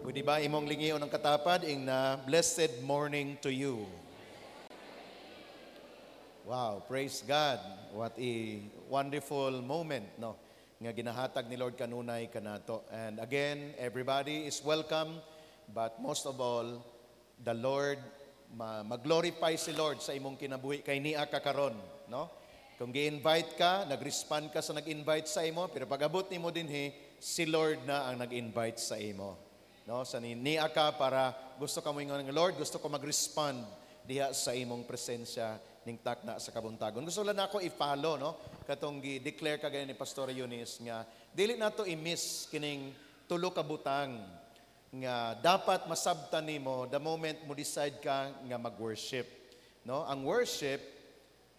Pwede ba imong lingiyon ng katapad ing na blessed morning to you. Wow, praise God. What a wonderful moment, no? Nga ginahatag ni Lord kanunay kanato. And again, everybody is welcome, but most of all, the Lord mag-glorify si Lord sa imong kinabuhi kay niya ka karon, no? Kung gi-invite ka, nag-respond ka sa nag-invite sa imo, pero pag-abot nimo dinhi, si Lord na ang nag-invite sa imo. No, sa niya ka para gusto ka mo ingon, Lord, gusto ko mag-respond diha sa imong presensya ning takna sa kabuntagon. Gusto lang ako i-follow, no? Katong gi-declare kagaya ni Pastor Eunice nga dili nato i-miss kining tulo ka butang nga dapat masabtan nimo the moment mo decide ka nga mag-worship, no? Ang worship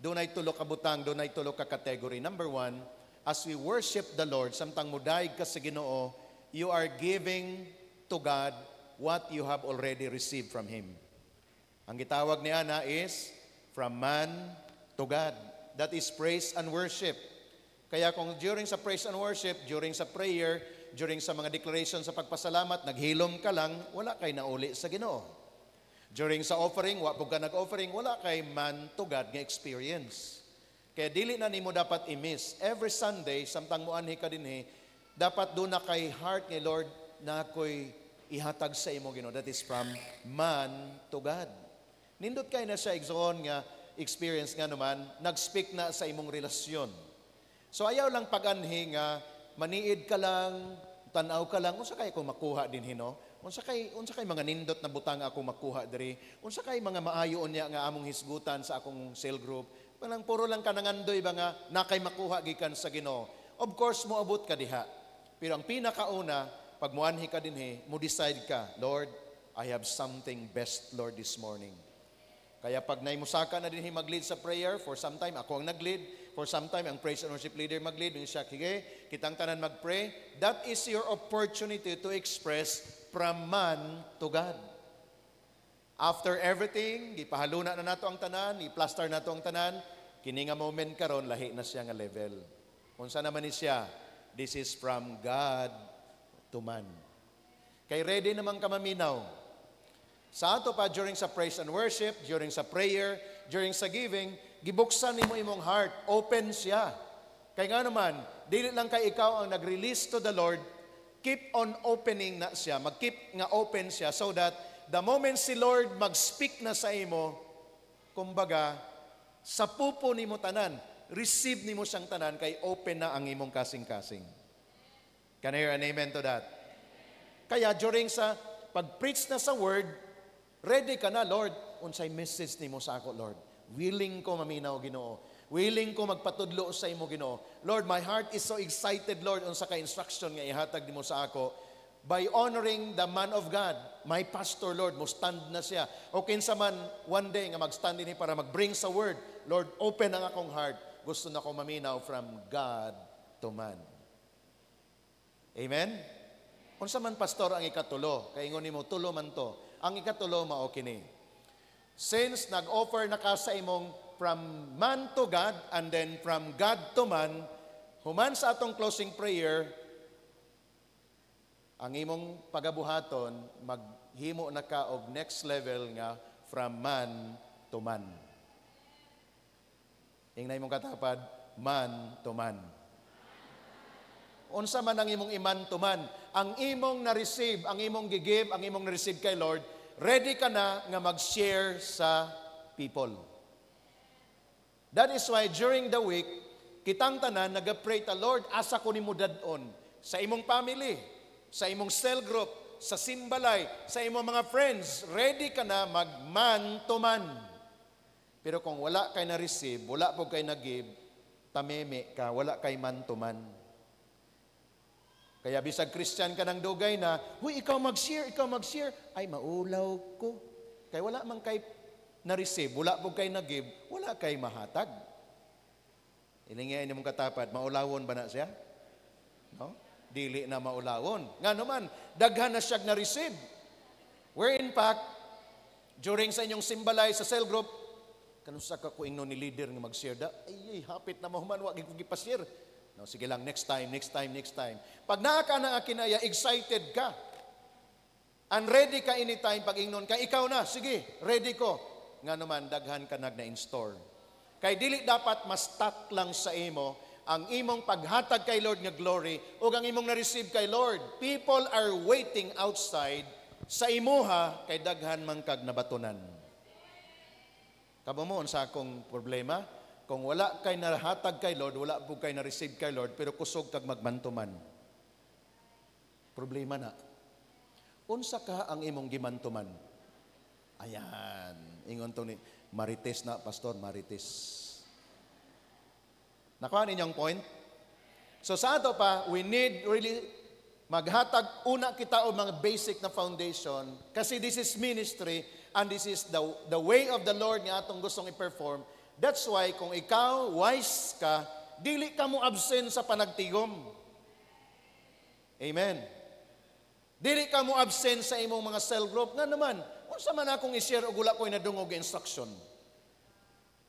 dunay tulo ka butang, dunay tulo ka category. Number one, as we worship the Lord, samtang mudaig ka sa Ginoo, you are giving to God what you have already received from Him. Ang gitawag niya na is from man to God. That is praise and worship. Kaya kung during sa praise and worship, during sa prayer, during sa mga declaration sa pagpasalamat, naghilom ka lang, wala kay nauli sa Ginoo. During sa offering, wa pud ka nag-offering, wala kay man to God nga experience. Kaya dili na nimo dapat i-miss. Every Sunday, samtang muanhi ka dinhi, dapat doon na kay heart ni Lord na ako'y ihatag sa imo, Ginoo. That is from man to God. Nindot kay na siya igsoon nga experience nga naman, nag-speak na sa imong relasyon. So ayaw lang pag-anhi nga maniid ka lang, tanaw ka lang, unsa kay ko makuha din hino? Unsa kay mga nindot na butang ako makuha diri? Unsa kay mga maayo unya nga among hisgutan sa akong cell group? Parang puro lang ka nangandoy ba nga nakay makuha gikan sa Ginoo. Of course moabot ka diha. Pero ang pinakauna, pag muanhi ka dinhi, mo decide ka, Lord, I have something best, Lord, this morning. Kaya pag naimusaka na dinhi mag-lead sa prayer, for some time ako ang nag-lead, for some time ang praise and worship leader mag-lead, yung siya, kige, kitang tanan mag-pray, that is your opportunity to express from man to God. After everything, gipahaluna na nato ang tanan, i-plaster nato ang tanan, kini nga moment karon lahi na siya nga level. Unsa naman ni siya? This is from God to man. Kay ready naman ka maminaw. Sa ato pa, during sa praise and worship, during sa prayer, during sa giving, gibuksan nimo imong heart, open siya. Kay nga naman, dili lang kay ikaw ang nag-release to the Lord, keep on opening na siya, mag-keep nga open siya so that the moment si Lord mag-speak na sa imo, kumbaga, sa pupo nimo tanan, receive nimo siyang tanan kay open na ang imong kasing-kasing. Can I hear an amen to that? Kaya during sa pag-preach na sa word, ready ka na, Lord. Unsay message nimo sa ako, Lord? Willing ko maminaw, Ginoo. Willing ko magpatudlo sa imo, Ginoo. Lord, my heart is so excited, Lord, unsa ka instruction nga ihatag nimo sa ako. By honoring the man of God, my pastor, Lord, mo stand na siya. O kinsa man one day nga mag-stand din para mag-bring sa word, Lord, open ang akong heart. Gusto na ko maminaw from God to man. Amen? Unsa man pastor ang ikatulo, kay ingon nimo tulo man to. Ang ikatulo mao kini. Since nag-offer na ka sa imong from man to God and then from God to man, human sa atong closing prayer, ang imong pagabuhaton maghimo na ka og next level nga from man to man. Ingna imong katapad, man to man. Unsa man ang imong iman to man, ang imong na-receive, ang imong gigive, ang imong na-receive kay Lord, ready ka na nga mag-share sa people. That is why during the week, kitang tanan nag-pray ta, Lord, asa ko nimo dadon sa imong family, sa imong cell group, sa simbalay, sa imong mga friends, ready ka na mag-man to man. Pero kung wala kay na-receive, wala po kay na-give, tameme ka, wala kay man to man. Kaya bisag Christian ka ng dugay na, huy, ikaw mag-share, ay maulaw ko. Kaya wala man kay na-receive, wala po kay na-give, wala kay mahatag. Ilingayin mong katapad, maulawon ba na siya? No? Dili na maulawon. Nga naman, daghan na siya na-receive. Where in fact, during sa inyong simbalay sa cell group, kanusa ka ko ingno ni leader nga mag-share da, ay, hapit na mahuman, wag ko gipashare. No, sige lang, next time. Pag naa ka na kinaya, excited ka. And ready ka anytime pag ingnon ka, ikaw na, sige, ready ko. Nga naman, daghan ka nag-na-in-store. Kay dili dapat mas-stuck lang sa imo ang imong paghatag kay Lord nga glory o ang imong na-receive kay Lord. People are waiting outside sa imuha kay daghan man kag nabatunan. Kamo mo sa akong problema, kung wala kay nahatag kay Lord, wala po kay na-receive kay Lord, pero kusog kag magmantuman. Problema na. Unsa ka ang imong gimantuman? Ayan. Ingon to ni Marites na, Pastor, Marites. Nakuha ninyong point? So sa ato pa, we need really maghatag una kita o mga basic na foundation kasi this is ministry and this is the way of the Lord nga atong gustong i-perform. That's why kung ikaw wise ka, dili ka mo absent sa panagtigom. Amen. Dili ka mo absent sa imong mga cell group. Nga naman, unsa man akong i-share og wala ko'y nadungog instruction.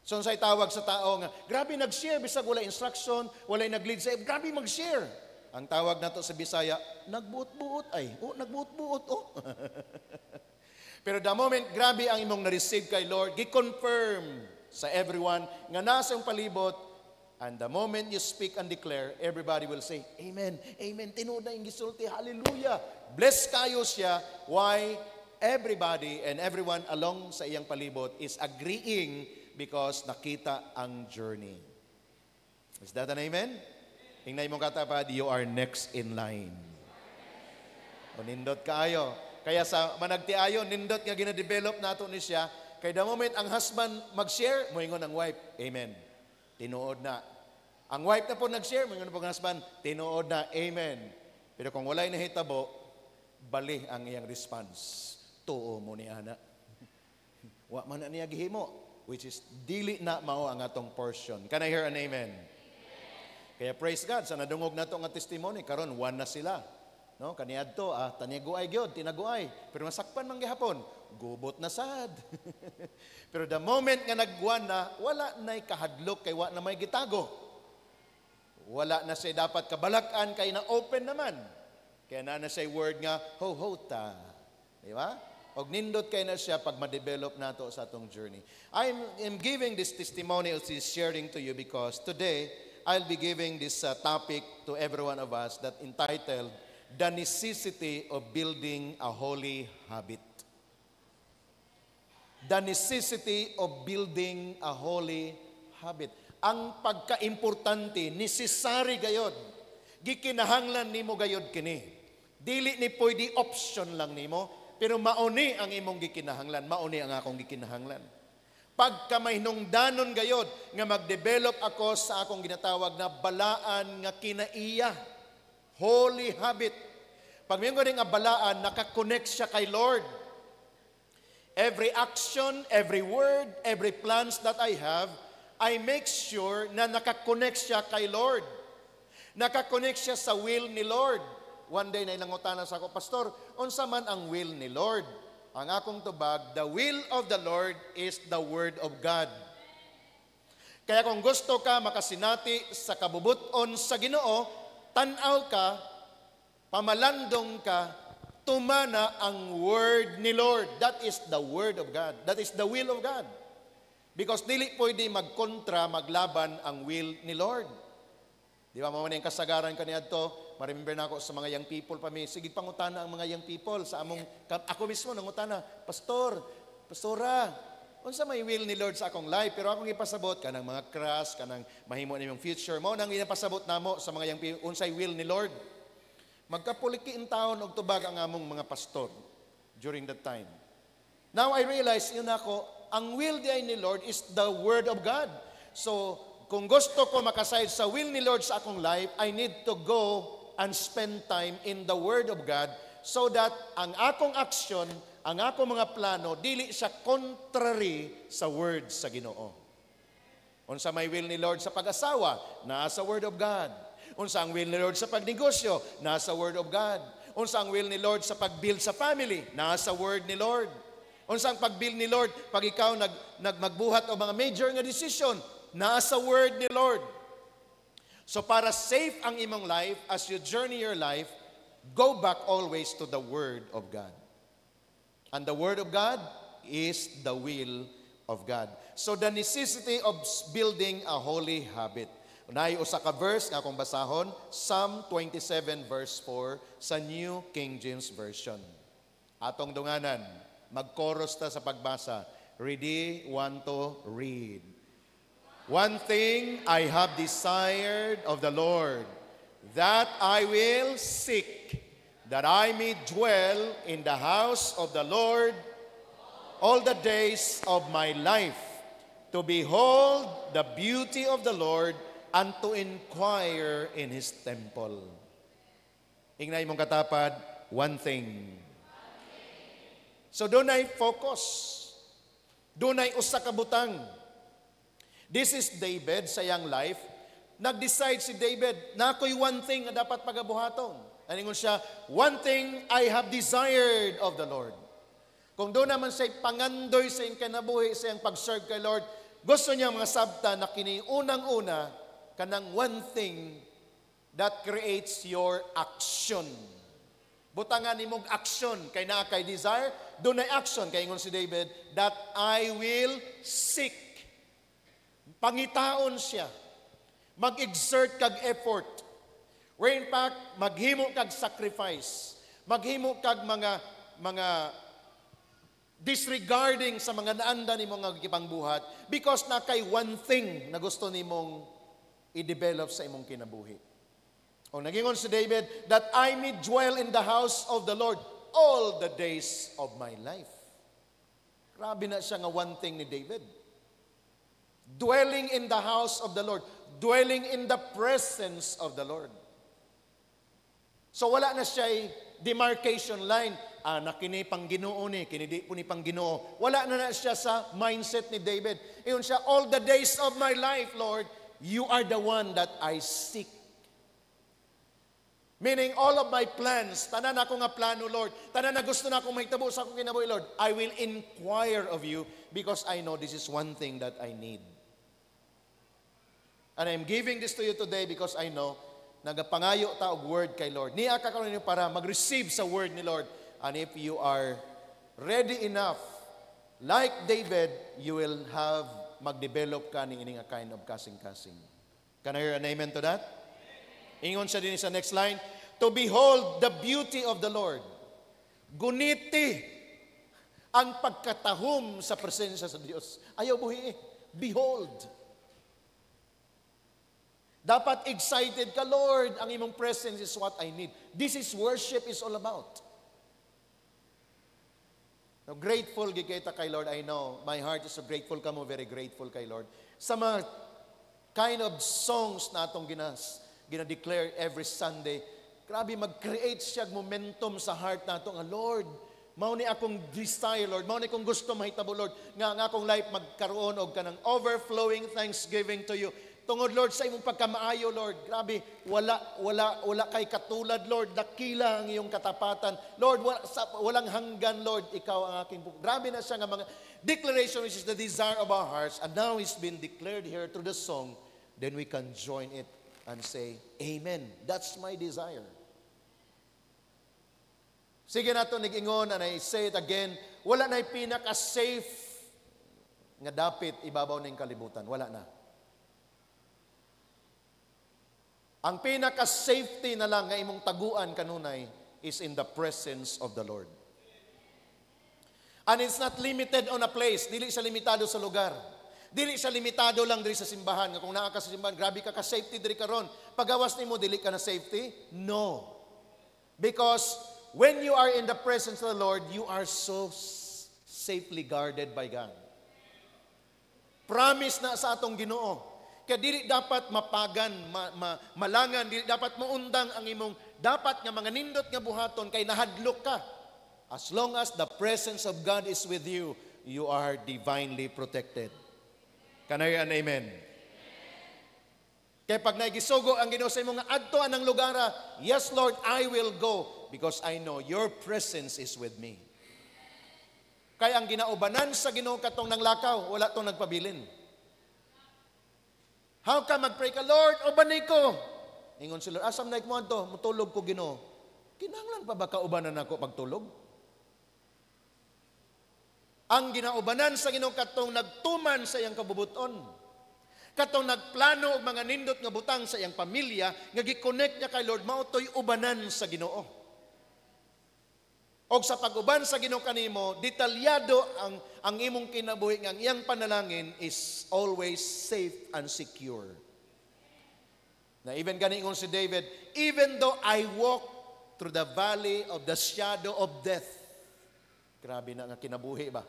So unsay tawag sa tao nga, grabe nag-share bisag wala instruction, walay nag-lead sa grabe mag-share. Ang tawag nato sa Bisaya, nagbuot-buot ay. Nagbuot-buot. Pero the moment grabe ang imong na-receive kay Lord, gi-confirm sa everyone nga nasa yung palibot, and the moment you speak and declare, everybody will say, Amen, Amen, tinuod na yung gisulti, hallelujah. Bless kayo siya. Why? Everybody and everyone along sa iyang palibot is agreeing because nakita ang journey. Is that an amen? Hingnay mong katapad, you are next in line. O nindot kaayo. Kaya sa managtiayo, nindot nga gina-develop nato ni siya, kay the moment ang husband mag-share, moingon ang wife, amen. Tinuod na. Ang wife na po nag-share, moingon po ang husband, tinuod na, amen. Pero kung walay nahitabo, bali ang iyang response. Tuo mo ni ana. Wa man na niya gihimo, which is dili na mao ang atong portion. Can I hear an amen? Kaya praise God, sa nadungog nato nga testimony, karon one na sila. No, kaniadto taniaguay gyud, tinaguay. Pero masakpan man gihapon, gubot na sad. Pero the moment nga nagwan na, wala nay kahadlok kay wa na may gitago. Wala na siya dapat kabalakan kay na open naman. Kaya na say word nga ho ta. Di ba? Og nindot kay na siya pag ma-develop nato sa atong journey. I'm giving this testimony or this sharing to you because today I'll be giving this topic to every one of us that entitled The Necessity of Building a Holy Habit. The necessity of building a holy habit. Ang pagka-importante, necessary gayod. Gikinahanglan nimo gayod kini. Dili ni pwede option lang nimo, pero mauni ang imong gikinahanglan, mauni ang akong gikinahanglan. Pagka may hinungdanon gayod nga mag-develop ako sa akong ginatawag na balaan nga kinaiya. Holy habit. Pag may nga balaan, nakakonect siya kay Lord. Every action, every word, every plans that I have, I make sure na nakakonect siya kay Lord. Nakakonect siya sa will ni Lord. One day na ilangutana sa ako, Pastor, unsa man ang will ni Lord? Ang akong tubag, the will of the Lord is the Word of God. Kaya kung gusto ka makasinati sa kabubuton sa Ginoo, tanaw ka, pamalandong ka, tumana ang Word ni Lord. That is the Word of God. That is the will of God. Because dili pwede magkontra, maglaban ang will ni Lord. Di ba, mga yung kasagaran kaniadto, ma-remember na ako sa mga young people pa mi, sige pangutana ang mga young people sa among, ako mismo nangutana, Pastora, unsa may will ni Lord sa akong life, pero akong ipasabot, kanang mga crush, kanang mahimo na yung future mo, nang ipasabot namo sa mga young people, unsay will ni Lord. Magkapuliki in taon og tubag ang among mga pastor during that time. Now I realize, yun ako, ang will ni Lord is the Word of God. So, kung gusto ko makasayad sa will ni Lord sa akong life, I need to go and spend time in the Word of God so that ang akong action, ang akong mga plano, dili siya contrary sa Word sa Ginoo. Unsa may will ni Lord sa pag-asawa, nasa Word of God. Unsa ang will ni Lord sa pagnegosyo, nasa Word of God. Unsa ang will ni Lord sa pag-build sa family, nasa Word ni Lord. Unsa ang pag-build ni Lord pag ikaw magbuhat o mga major nga decision, nasa Word ni Lord. So para safe ang imong life, as you journey your life, go back always to the Word of God. And the Word of God is the will of God. So the necessity of building a holy habit. Unay usa ka verse nga akong basahon, Psalm 27 verse 4 sa New King James Version. Atong dunganan, mag-chorus ta sa pagbasa. Ready, want to read. One thing I have desired of the Lord, that I will seek, that I may dwell in the house of the Lord all the days of my life, to behold the beauty of the Lord and to inquire in His temple. Ingnay mong katapad, one thing. So doon ay focus. Doon ay usa ka butang. This is David sa iyang life. Nag-decide si David na ako'y one thing na dapat pagabuhaton. Aningon siya, one thing I have desired of the Lord. Kung doon naman siya'y pangandoy sa iyang kinabuhi, sa iyang pag-serve kay Lord, gusto niya mga sabta na kiniunang-una kanang one thing that creates your action. Butangan imong action kay naa kay desire, doon ay action kay ingon si David, that I will seek. Pangitaon siya. Mag-exert kag effort. Where in fact, maghimo kag sacrifice. Maghimo kag mga disregarding sa mga naanda ni mga gipangbuhat because na kay one thing na gusto nimong i-develop sa imong kinabuhi. O nagingon si David, that I may dwell in the house of the Lord all the days of my life. Grabe na siya nga one thing ni David. Dwelling in the house of the Lord. Dwelling in the presence of the Lord. So wala na siya demarcation line. Na kini pang Ginoo ni, kini di po ni pang Ginoo. Wala na siya sa mindset ni David. Iyon siya, all the days of my life, Lord, you are the one that I seek. Meaning, all of my plans, tanan ako nga plano, Lord, tanan na gusto na akong mahitabo sa akong kinabuhi, Lord, I will inquire of you because I know this is one thing that I need. And I'm giving this to you today because I know, nagapangayo ta og word kay Lord. Niya ka karon para mag-receive sa word ni Lord. And if you are ready enough, like David, you will have mag-develop ka ni ining a kind of kasing-kasing. Can I hear an amen to that? Ingon siya din sa next line, to behold the beauty of the Lord. Guniti ang pagkatahom sa presensya sa Diyos. Ayaw buhi behold. Dapat excited ka, Lord, ang imong presence is what I need. This is worship is all about. Now, grateful gikita kay Lord, I know. My heart is so grateful kamo, very grateful kay Lord. Sa mga kind of songs na itong gina-declare every Sunday, grabe, mag-create siya momentum sa heart na ito. Lord, mao ni akong desire, Lord. Mao ni akong gusto mahitabo, Lord. Nga akong life magkaroon og kanang overflowing thanksgiving to you. Tungod, Lord, sa imong pagkamaayo, Lord. Grabe, wala kay katulad, Lord. Dakila ang iyong katapatan. Lord, walang hanggan, Lord. Ikaw ang aking grabe na siya nga mga declaration which is the desire of our hearts. And now it's been declared here through the song. Then we can join it and say, Amen. That's my desire. Sige na ito, nag-ingon, and I say it again, wala na'y pinaka-safe nga dapit ibabaw na yung kalibutan. Wala na. Ang pinaka-safety na lang nga imong taguan kanunay is in the presence of the Lord. And it's not limited on a place. Dili siya limitado sa lugar. Dili siya limitado lang diri sa simbahan. Nga kung naa ka sa simbahan, grabe ka ka-safety diri karon. Pagawas nimo dili ka na safety? No. Because when you are in the presence of the Lord, you are so safely guarded by God. Promise na sa atong Ginoo. Kaya dili dapat mapagan, malangan, dili dapat maundang ang imong dapat nga mga nindot nga buhaton kay nahadlok ka. As long as the presence of God is with you, you are divinely protected. Can I hear an amen? Kaya pag naigisugo ang Ginoo sa imong adto anang lugar, yes Lord, I will go because I know your presence is with me. Kaya ang ginaubanan sa Ginoo katong nang lakaw, wala tong nagpabilin. How ka mag-pray ka, Lord, ubanay ko. Ingon si Lord, asam na ikmuan to, mutulog ko Ginoo. Kinahanglan pa ba kaubanan ako pagtulog? Ang ginaubanan sa Ginoo katong nagtuman sa iyang kabubuton. Katong nagplano og mga nindot nga butang sa iyang pamilya, nga gi-connect niya kay Lord, mao toy ubanan sa Ginoo. Og sa pag-uban sa Ginoo kanimo, detalyado ang imong kinabuhi nga ang iyang panalangin is always safe and secure. Na even gani ingon si David, even though I walk through the valley of the shadow of death. Grabe na nga kinabuhi ba?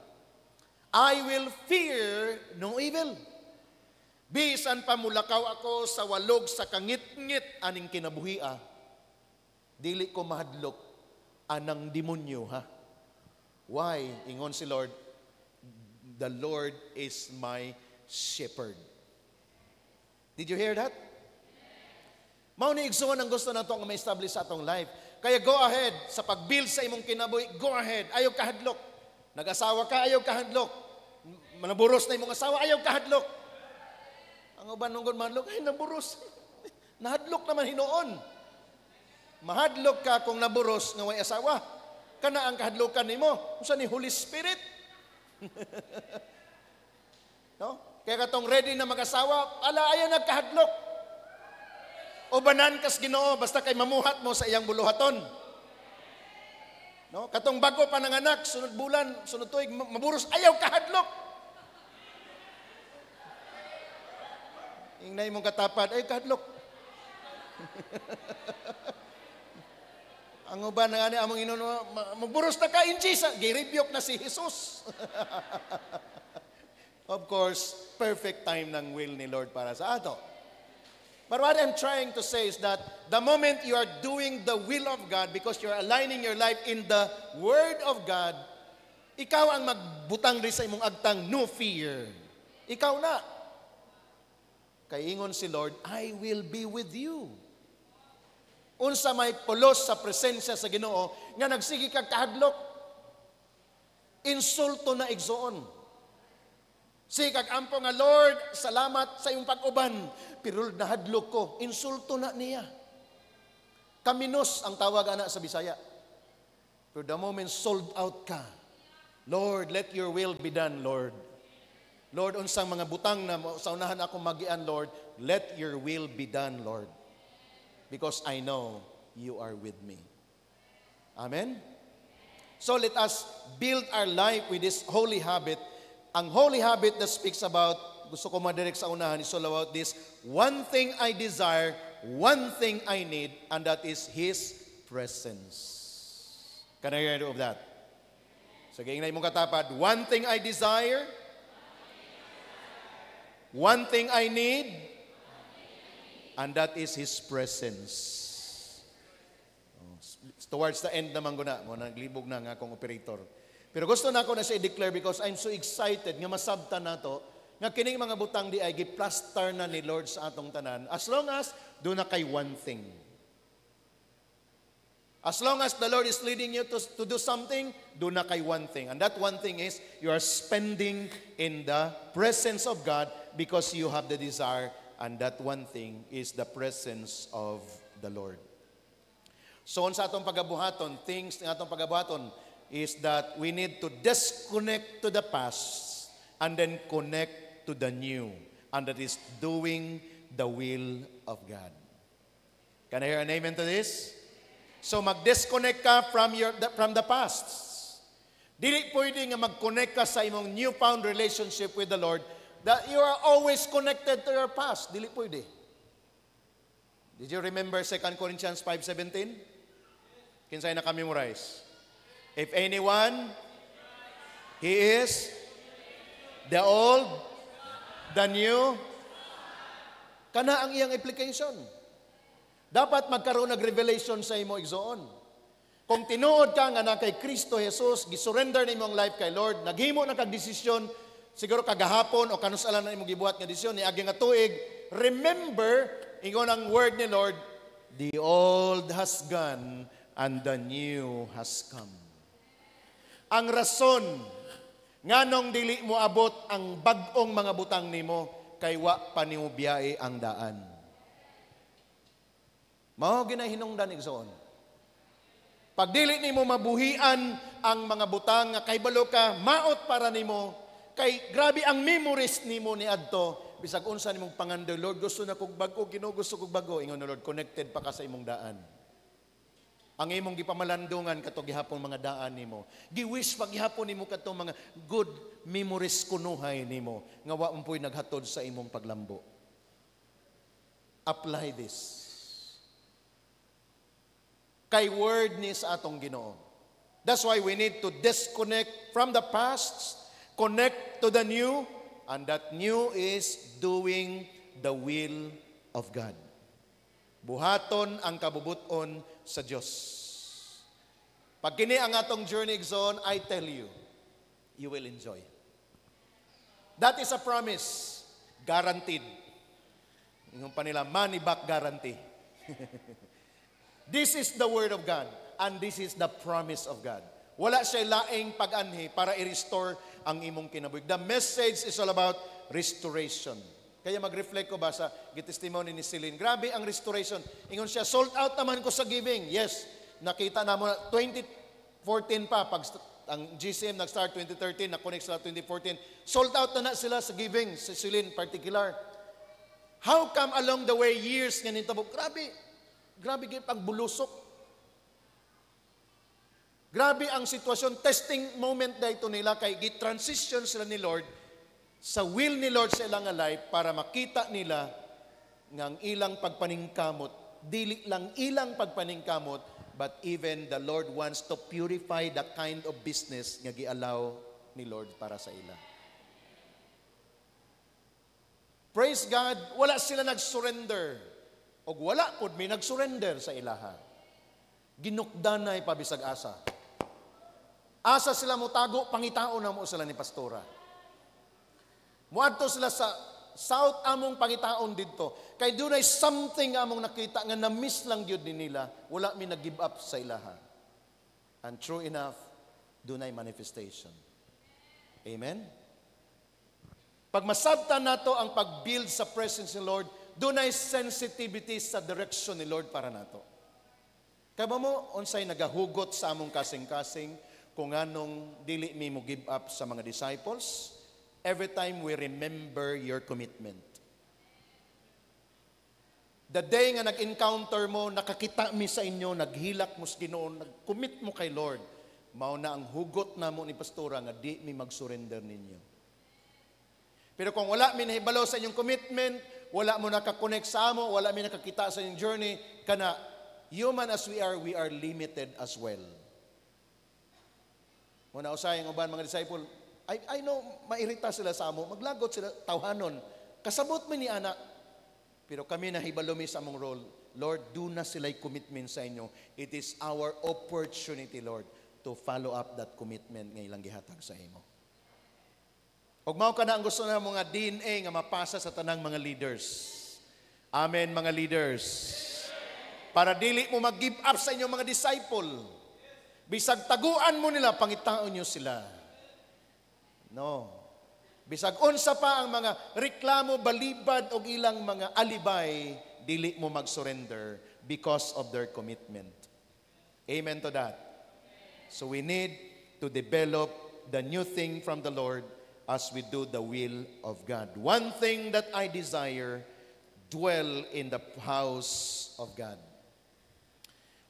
I will fear no evil. Bisan pamulakaw ako sa walog sa kangit-ngit aning kinabuhia, dili ko mahadlok anang demonyo, ha? Why? Ingon si Lord, the Lord is my shepherd. Did you hear that? Mao ni igsoon ang gusto nato nga ma-establish sa atong life. Kaya go ahead sa pag-build sa imong kinabuhi, go ahead. Ayaw kahadlok. Nag-asawa ka, ayaw kahadlok. Manaburos na imong asawa, ayaw kahadlok. Ang uban nung mahadlok, ay naburos. Nahadlok naman hinoon. Mahadlok ka kung naburos nga way asawa. Kana ang kahadlokan nimo. Unsa ni Holy Spirit? No? Kaya katong ready na mag-asawa, ala ayaw nagkahadlok. Ubanan kas Ginoo basta kay mamuhat mo sa iyang buluhaton. No? Katong bago pa nanganak, sunod bulan, sunod tuig maburos, ayaw kahadlok. Ingnay mong katapad, ay kahadlok. Ang uban na nga among inuno, magburos na ka in Jesus. Girebuke na si Jesus. Of course, perfect time ng will ni Lord para sa ato. But what I'm trying to say is that the moment you are doing the will of God because you're aligning your life in the Word of God, ikaw ang magbutang rin sa imong agtang no fear. Ikaw na. Kay ingon si Lord, I will be with you. Unsa may pulos sa presensya sa Ginoo nga nagsigi kag kahadlok. Insulto na igsoon. Sige kag ampo nga Lord, salamat sa imong pag-uban, pero nahadlok ko. Insulto na niya. Kaminos ang tawag ana sa Bisaya. For the moment sold out ka. Lord, let your will be done, Lord. Lord, unsang mga butang na sa unahan ako magian, Lord, let your will be done, Lord. Because I know you are with me. Amen? So let us build our life with this holy habit. Ang holy habit that speaks about, gusto ko madirect sa unahan, is all about this. One thing I desire, one thing I need, and that is His presence. Can I hear of that? So, gainay mong katapad, one thing I desire, one thing I need, and that is His presence. Towards the end naman ko na, naglibog na nga akong operator. Pero gusto na ako na siya i-declare because I'm so excited nga masabtan na to, nga kining mga butang di ay giplaster na ni Lord sa atong tanan, as long as do na kay one thing. As long as the Lord is leading you to do something, do na kay one thing. And that one thing is, you are spending in the presence of God because you have the desire. And that one thing is the presence of the Lord. So, sa atong pagabuhaton, things ng atong pagabuhaton is that we need to disconnect to the past and then connect to the new. And that is doing the will of God. Can I hear an amen to this? So, mag-disconnect ka from the past. Dili pwede nga mag-connect ka sa imong newfound relationship with the Lord that you are always connected to your past. Dili pwede. Did you remember 2 Corinthians 5:17? Kinsay naka-memorize? If anyone, he is the old, the new. Kana ang iyang application. Dapat magkaroon ng revelation sa imo igsoon. Kung tinuod ka nga na kay Kristo Jesus, gisurrender na imong life kay Lord, naghimo na kag desisyon, siguro kagahapon o kanusalan na imong gibuhat nga desisyon, niagi nga tuig, remember, ingon ang word ni Lord, the old has gone and the new has come. Ang rason nganong dili mo abot ang bag-ong mga butang nimo kay wa pa nimo biyahe ang daan. Mao ginahinungdan igsoon. Pag dili nimo mabuhian ang mga butang nga kahibalo ka, maot para nimo, kay grabe ang memories nimo ni adto, bisag unsa nimong pangandoy, Lord, gusto na kog bag-o, Ginoo, gusto kog bag-o, ingon Lord, connected pa ka sa imong daan. Ang imong gipamalandungan kato gihapon mga daan nimo. Giwish pag gihapon nimo kato mga good memories kunuhay nimo nga wa umpoy naghatod sa imong paglambo. Apply this. Kay word ni sa atong Ginoo. That's why we need to disconnect from the past, connect to the new, and that new is doing the will of God. Buhaton ang kabubuton sa Diyos. Pag kini ang atong journey zone, I tell you, you will enjoy. That is a promise, guaranteed. Yung pa nila, money back guarantee. This is the word of God, and this is the promise of God. Wala siya laing pag-anhi para i-restore ang imong kinabuhi. The message is all about restoration. Kaya mag-reflect ko ba sa testimony ni Celine? Grabe ang restoration. Ingon siya, sold out naman ko sa giving. Yes, nakita na mo, 2014 pa, pag ang GCM nag-start 2013, na-connect sila 2014, sold out na sila sa giving, si Celine particular. How come along the way, years nga nito, grabe kayo pagbulusok. Grabe ang sitwasyon, testing moment na ito nila, kay git-transition sila ni Lord sa will ni Lord sa ilang life para makita nila ng ilang pagpaningkamot. Dili lang ilang pagpaningkamot, but even the Lord wants to purify the kind of business nga gialaw ni Lord para sa ila. Praise God, wala sila nag-surrender. O wala po may nag-surrender sa ilaha. Ginukdanay pabisag asa. Asa sila mo tago, pangitao na mo sila ni pastora. Muadto sila sa south among pangitaon dito. Kay dunay something among nakita nga na-miss lang gyud ni nila. Wala mi nag-give up sa ilaha. And true enough, dunay manifestation. Amen? Pag masabtan nato ang pag-build sa presence ni Lord, dunay sensitivity sa direction ni Lord para nato. Kaya ba mo, unsay nagahugot sa among kasing-kasing kung anong dili mi mo give up sa mga disciples? Every time we remember your commitment. The day nga nag-encounter mo, nakakita mi sa inyo, naghilak mo sa Ginoo, nag-commit mo kay Lord, mao na ang hugot na mo ni pastora nga di mi mag-surrender ninyo. Pero kung wala mi nahibalo sa inyong commitment, wala mo nakakonect sa amo, wala mi nakakita sa inyong journey, kana human as we are limited as well. Muna usayang uban mga disciple, I know, mairita sila sa amo, maglagot sila, tawhanon. Kasabot mi ni anak. Pero kami nahibalomi sa among role. Lord, do na sila'y commitment sa inyo. It is our opportunity, Lord, to follow up that commitment nga ilang gihatag sa imo. Ug mao kana ang gusto na mga DNA nga mapasa sa tanang mga leaders. Amen, mga leaders. Para dili mo mag-give up sa inyong mga disciple. Bisag taguan mo nila, pangitaon nyo sila. No. Bisag unsa pa ang mga reklamo, balibad o ilang mga alibay, dili mo mag-surrender because of their commitment. Amen to that. So we need to develop the new thing from the Lord as we do the will of God. One thing that I desire, dwell in the house of God.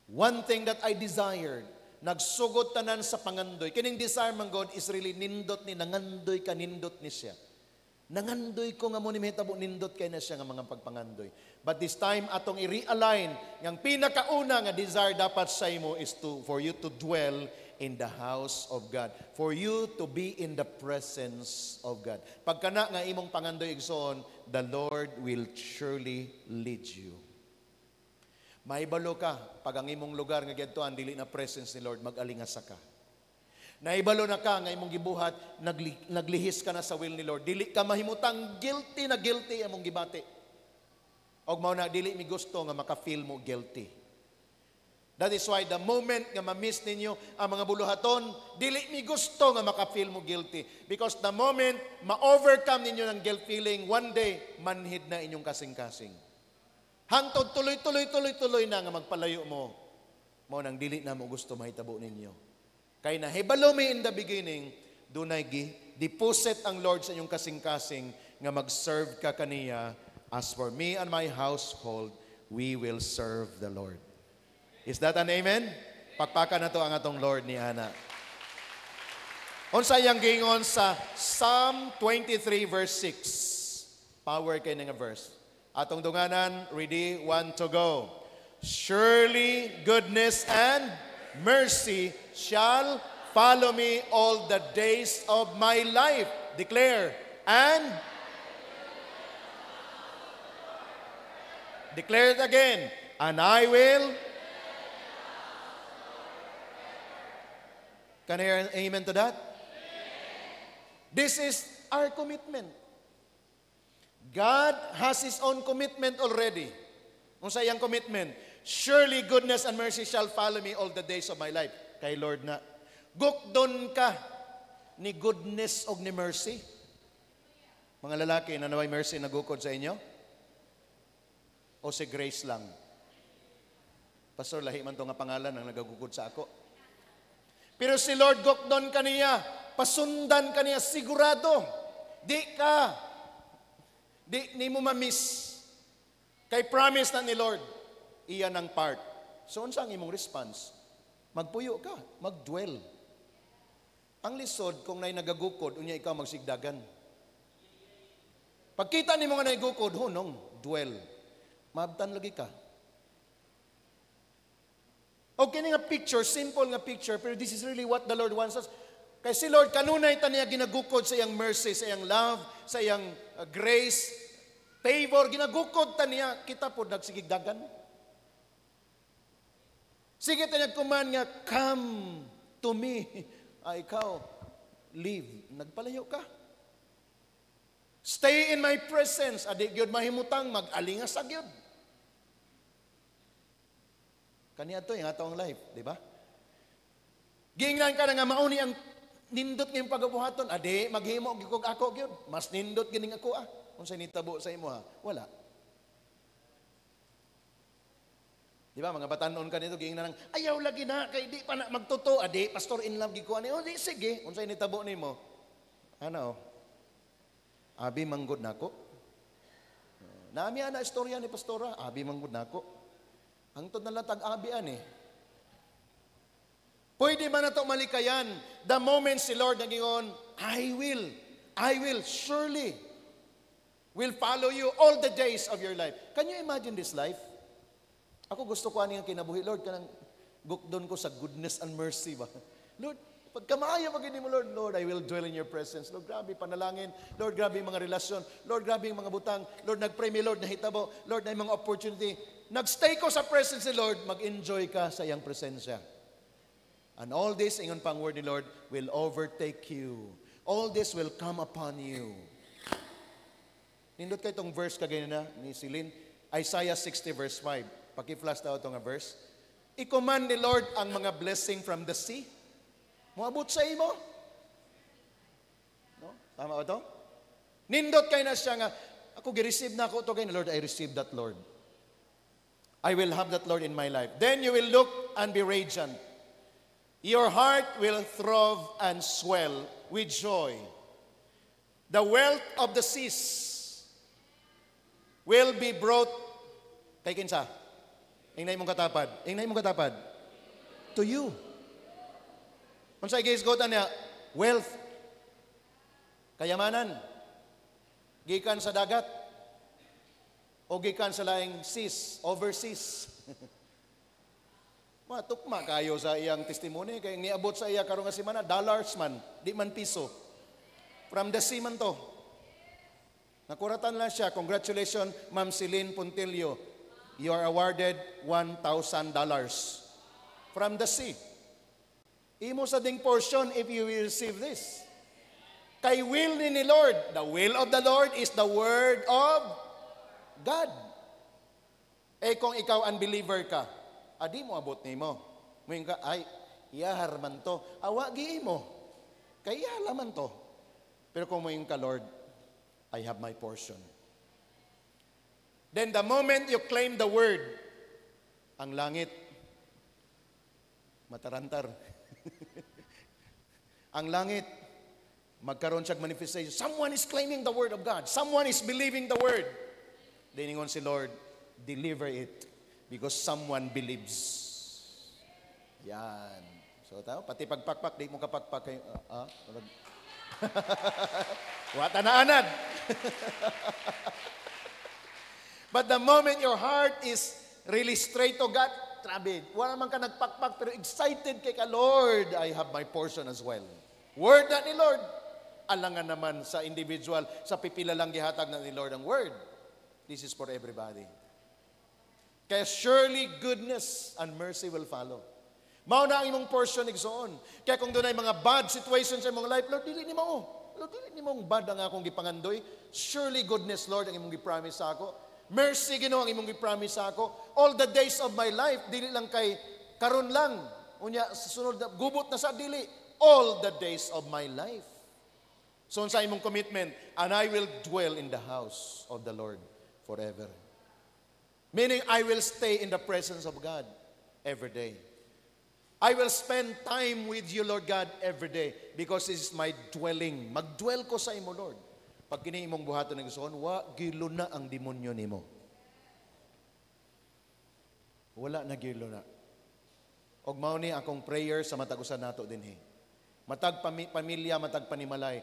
One thing that I desired, nagsugod tanan sa pangandoy. Kining desire man God is really nindot ni, nangandoy ka, nindot ni siya. Nangandoy ko nga mo ni mahitabo, nindot kay na siya nga mga pagpangandoy. But this time, atong i-realign, ang pinakauna nga desire dapat sa imo is for you to dwell in the house of God. For you to be in the presence of God. Pagkana nga imong pangandoy igsoon, the Lord will surely lead you. Maibalo ka, pag ang imong lugar nga gituan dili na presence ni Lord, mag-alingasa ka. Naibalo na ka nga imong gibuhat, naglihis ka na sa will ni Lord. Dili ka mahimutang guilty among gibati. Og mao na dili mi gusto nga maka-feel mo guilty. That is why the moment nga ma-miss ninyo ang mga buluhaton, dili mi gusto nga maka-feel mo guilty. Because the moment ma-overcome ninyo ng guilt feeling, one day manhid na inyong kasing-kasing. Hangtod tuloy na nga magpalayo mo Mao nang dili na mo gusto mahitabo ninyo. Kay nahibalo mi in the beginning, dunay deposit ang Lord sa inyong kasing-kasing nga mag-serve ka kaniya. As for me and my household, we will serve the Lord. Is that an amen? Pakpakan na to ang atong Lord ni Ana. Unsa yang gingon sa Psalm 23 verse 6. Power kay nga verse. Atong dunganan, ready, 1 to go. Surely goodness and mercy shall follow me all the days of my life. Declare. And declare it again. And I will. Can I hear an amen to that? This is our commitment. God has His own commitment already. Kung sa iyang commitment, surely goodness and mercy shall follow me all the days of my life. Kay Lord na, gukdon ka ni goodness o ni mercy. Mga lalaki, na naway mercy nagukod sa inyo? O si grace lang? Pastor, lahi man to nga pangalan ang nagagukod sa ako. Pero si Lord gukdon kaniya, pasundan kaniya, sigurado. Di mo ma-miss. Kay promise na ni Lord, iyan ang part. So, unsa ang imong response? Magpuyo ka, magdwell. Ang lisod, kung na'y nagagukod, unya ikaw magsigdagan. Pagkita ni mo nga nagugukod, hunong, dwell. Mabtan lagi ka. Okay nga picture, simple nga picture, pero this is really what the Lord wants us. Kay si Lord, kanunay ta niya ginagukod sa iyang mercy, sa iyang love, sa iyang grace, favor, ginagukod ta niya, kita po nagsigigdagan. Sige ta niya kuman nga, come to me. Ay, ikaw, leave. Nagpalayo ka. Stay in my presence. Adik yun mahimutang, mag-alingas agyod. Kaniya to, yung atong life, di ba? Giingnan ka na nga mauni ang nindot ngayong pagabuhaton. Adi, maghimo, gikog ako gyud. Mas nindot gining ako Kung sa nitabo sa imo wala. Di ba, mga batanon ka nito, giingnan nang, ayaw lagi na, kay di pa na magtuto. Adi, pastor in love, gikuha niyo. Di, sige, kung sa nitabo nimo. Abi manggod nako. Nami ana istorya ni pastora, abi manggod nako. Ang tod na latag abian Pwede ba na ito malikayan? The moment si Lord nagingon, I will surely will follow you all the days of your life. Can you imagine this life? Ako gusto ko ani ang kinabuhi, Lord, kanang gukdon ko sa goodness and mercy ba? Lord, pagkamaayo pagini mo, Lord, I will dwell in your presence. Lord, grabe panalangin. Lord, grabe mga relasyon. Lord, grabe mga butang. Lord, nagpray mi, Lord, nahitabo. Lord, na mga opportunity. Nagstay ko sa presence ni Lord, mag-enjoy ka sa iyang presensya. And all this, ingon pang word ni Lord, will overtake you. All this will come upon you. Nindot kayo itong verse kagaya na ni Celine, Isaiah 60 verse 5. Paki-flash daw ito nga verse. I-command ni Lord ang mga blessing from the sea. Muabot sa imo. No? Tama ba ito? Nindot kayo na siya nga, ako gi-receive na ako ito kayo, Lord, I receive that, Lord. I will have that, Lord, in my life. Then you will look and be radiant. Your heart will throb and swell with joy. The wealth of the seas will be brought kay kinsa? Ingnay mong katapad. Ingnay mong katapad. To you. Unsay gihisgotan niya? Wealth. Kayamanan. Gikan sa dagat. O gikan sa laing seas, overseas. Matukma kayo sa iyang testimony kay niabot sa iya karon nga semana dollars man, di man piso. From the sea man to. Nakuratan lang siya, congratulations Ma'am Celine Puntilio. You are awarded $1,000 from the sea. Imo sa ding portion if you will receive this. Kay will ni Lord. The will of the Lord is the word of God. Kung ikaw unbeliever ka, adi mo abot nimo. Muing ka, ay, iyahar man to. Awa gi mo. Kay iyala man to. Pero kung muing ka, Lord, I have my portion. Then the moment you claim the word, ang langit, Matarantar. Ang langit, magkaroon siyang manifestation. Someone is claiming the word of God. Someone is believing the word. Diningon si Lord, deliver it because someone believes. Yan. So, pati pagpakpak, di mo kapakpak kayo. Wata na anad. But the moment your heart is really straight to God, trabe, wala man ka nagpakpak, pero excited kay ka, Lord, I have my portion as well. Word na ni Lord. Alangan naman sa individual, sa pipila lang gihatag na ni Lord ang word. This is for everybody. Kaya surely goodness and mercy will follow. Mao na ang imong portion igsoon. Kaya kung doon ay mga bad situations sa imong life, Lord, dili ni mo. Lord, dili ni mong bad ang akong gipangandoy. Surely goodness, Lord, ang imong gipromise sa ako. Mercy, Ginoo, ang imong gipromise sa ako. All the days of my life, dili lang kay karon lang. Unya, sa sunod na, gubot na sa dili. All the days of my life. So, sa imong commitment, and I will dwell in the house of the Lord forever. Meaning, I will stay in the presence of God every day. I will spend time with you, Lord God, every day because this is my dwelling. Magdwell ko sa imo, Lord. Pag kini imong buhaton ng gustoon, wa gilo na ang demonyo nimo. Wala na gilo na. Og mao ni akong prayer sa matag usa nato dinhi. Matag pamilya, matag panimalay,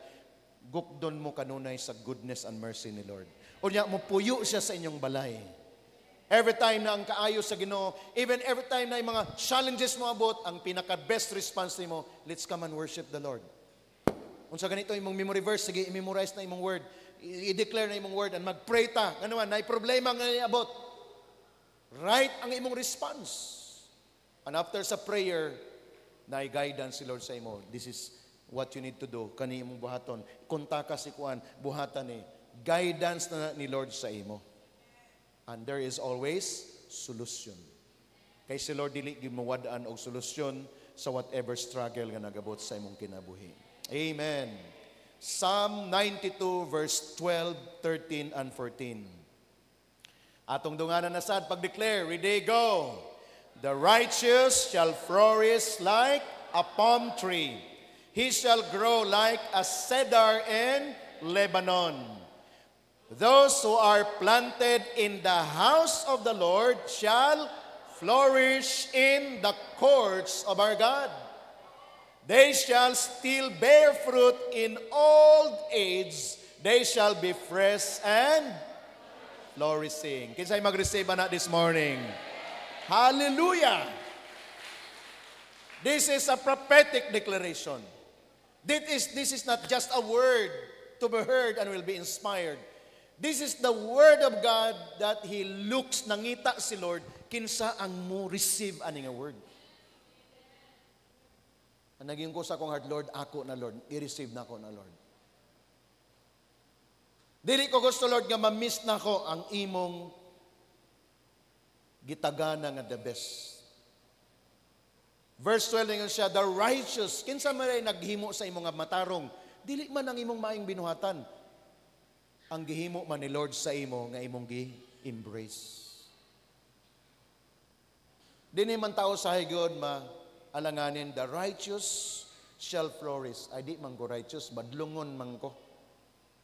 gukdon mo kanunay sa goodness and mercy ni Lord. Unya mo puyo siya sa inyong balay. Every time na ang kaayo sa Ginoo, even every time na yung mga challenges mo abot, ang pinaka-best response nimo, let's come and worship the Lord. Unsa ganito imong memory verse, sige, i-memorize na imong word, i-declare na imong word, and mag-pray ta. Ano man, na problema nga abot. Right ang imong response. And after sa prayer, na-guidance si Lord sa imo. This is what you need to do. Kani imong buhaton. Kunta ka si kuan, buhatan ni. Guidance na ni Lord sa imo. And there is always solution. Kay si Lord dili gyud mawadaan og solusyon sa whatever struggle nga nagabot sa imong kinabuhi. Amen. Psalm 92 verse 12, 13 and 14. Atong dunganan na sad pag-declare, ready go. The righteous shall flourish like a palm tree. He shall grow like a cedar in Lebanon. Those who are planted in the house of the Lord shall flourish in the courts of our God. They shall still bear fruit in old age. They shall be fresh and flourishing. Kinsay mag-receive na this morning? Hallelujah! This is a prophetic declaration. This is not just a word to be heard and will be inspired. This is the word of God that He looks, nangita si Lord, kinsa ang mo receive aning a word. Ang naging ko sa akong heart, Lord, ako na Lord, i-receive na ako na Lord. Dili ko gusto, Lord, nga ma-miss na ko ang imong gitagana nga the best. Verse 12 nga siya, the righteous, kinsa man ay naghimo sa imong matarong, dili man ang imong maing binuhatan. Ang gihimo man ni Lord sa imo nga imong gi-embrace. Dili man tao sa higod maalanganin, the righteous shall flourish. Ay di man ko righteous, badlungon man ko.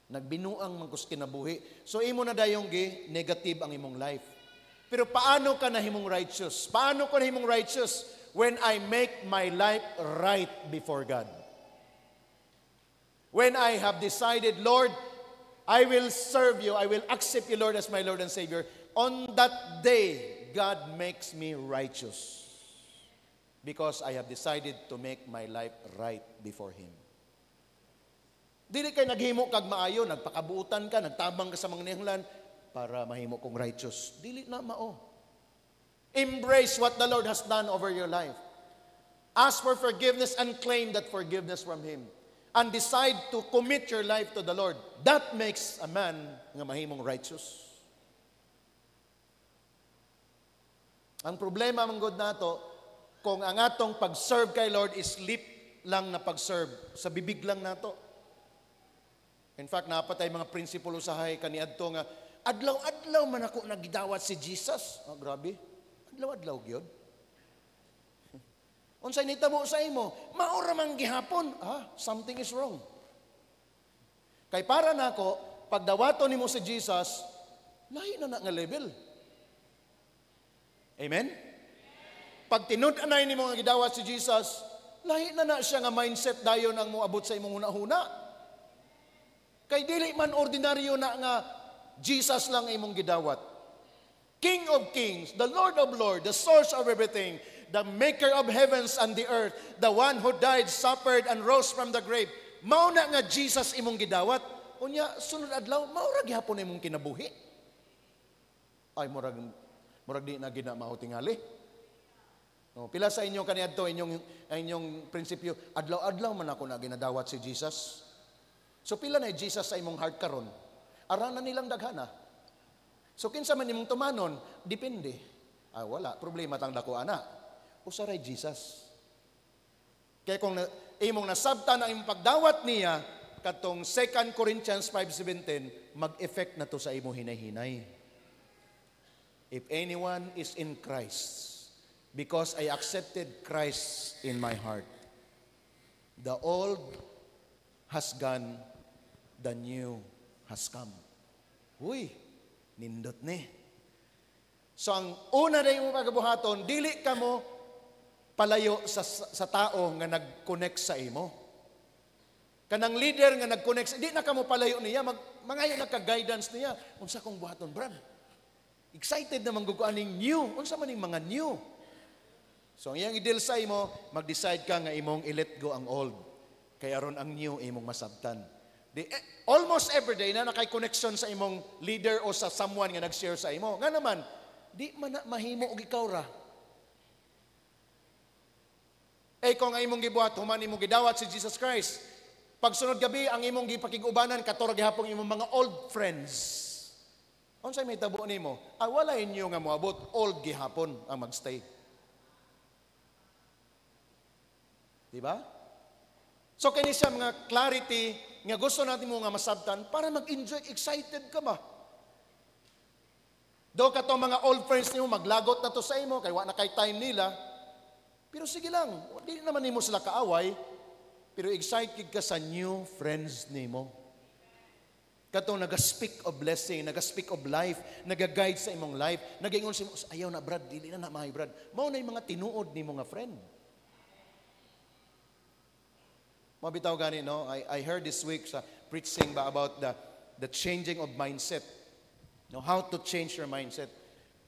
Nagbinuang man ko sa kinabuhi. So imo na dayong gi-negative ang imong life. Pero paano ka nahimong righteous? Paano ko nahimong righteous? When I make my life right before God. When I have decided, Lord, I will serve you, I will accept you, Lord, as my Lord and Savior. On that day, God makes me righteous. Because I have decided to make my life right before Him. Dili kay naghimo kag maayo, nagpakabuutan ka, nagtabang ka sa mga nihanglan, para mahimo kong righteous. Dili na mao. Embrace what the Lord has done over your life. Ask for forgiveness and claim that forgiveness from Him. And decide to commit your life to the Lord. That makes a man nga mahimong righteous. Ang problema man gud nato, kung ang atong pag-serve kay Lord is lip lang na pag-serve, sa bibig lang nato. In fact, napatay mga prinsipyo usahay kaniadto nga adlaw-adlaw man ako nagidawat si Jesus. Oh, grabe. Adlaw-adlaw gyud. Unsay nitabo sa imo? Maura man gihapon. Something is wrong. Kay para nako, pag dawaton nimo si Jesus, lahi na nga level. Amen? Pag tinud-anay nimo nga gidawat si Jesus, lahi na siya nga mindset dayon ang moabot sa imong hunahuna. Kay dili man ordinaryo na nga Jesus lang imong gidawat. King of kings, the Lord of lords, the source of everything, the maker of heavens and the earth, the one who died, suffered, and rose from the grave. Mao na nga Jesus imong gidawat. Unya, sunod adlaw, maura gihapon imong kinabuhi. Ay, murag di na ginamao tingali. Pila sa inyo kaniadto inyong prinsipyo, adlaw-adlaw man ako na ginadawat si Jesus. So pila na Jesus sa imong heart karon? Aranan nilang daghana. So kinsa man imong tumanon, depende. Wala, problema tang dako ana. Usaray Jesus. Kaya kung imong nasabtan ang imong pagdawat niya, katong 2 Corinthians 5:17, mag-effect na to sa imong hinay-hinay. If anyone is in Christ, because I accepted Christ in my heart, the old has gone, the new has come. Uy, nindot ni. So ang una na yung pagkabuhaton, dili ka mo palayo sa tao nga nag-connect sa imo. Kanang leader nga nag-connect, di na ka mo palayo niya, mangayo na ka-guidance niya. Unsa kong buhaton, brad? Excited na mangguguaning new. Unsa man yung mga new? So, ang iyang i-deal sa imo, mag-decide ka nga imong i-let go ang old. Kaya ron ang new imong masabtan. Almost every day na nakay-connection sa imong leader o sa someone nga nag-share sa imo. Nga naman, di man na mahimo og ikaw ra. Kung ang imong gibuhat, human imong gidawat si Jesus Christ. Pagsunod gabi, ang imong gipakig-ubanan, katora gihapon imong mga old friends. Unsay may tabo nimo? Wala inyo nga moabot, old gihapon ang magstay. Diba? So kini siya mga clarity nga gusto natin mo nga masabtan para mag-enjoy, excited ka ba? Do ka to mga old friends nimo maglagot na to sa imo kay wa na kay time nila. Pero sige lang, di naman nimo sila kaaway, pero excited ka sa new friends nimo. Katong naga-speak of blessing, naga-speak of life, naga-guide sa imong life, nag-ingon sa imo, ayaw na brad, dili na mahay brad. Mao na yung mga tinuod nimo nga friend. Mabitaw gani, no? I heard this week sa preaching ba about the changing of mindset. No, how to change your mindset.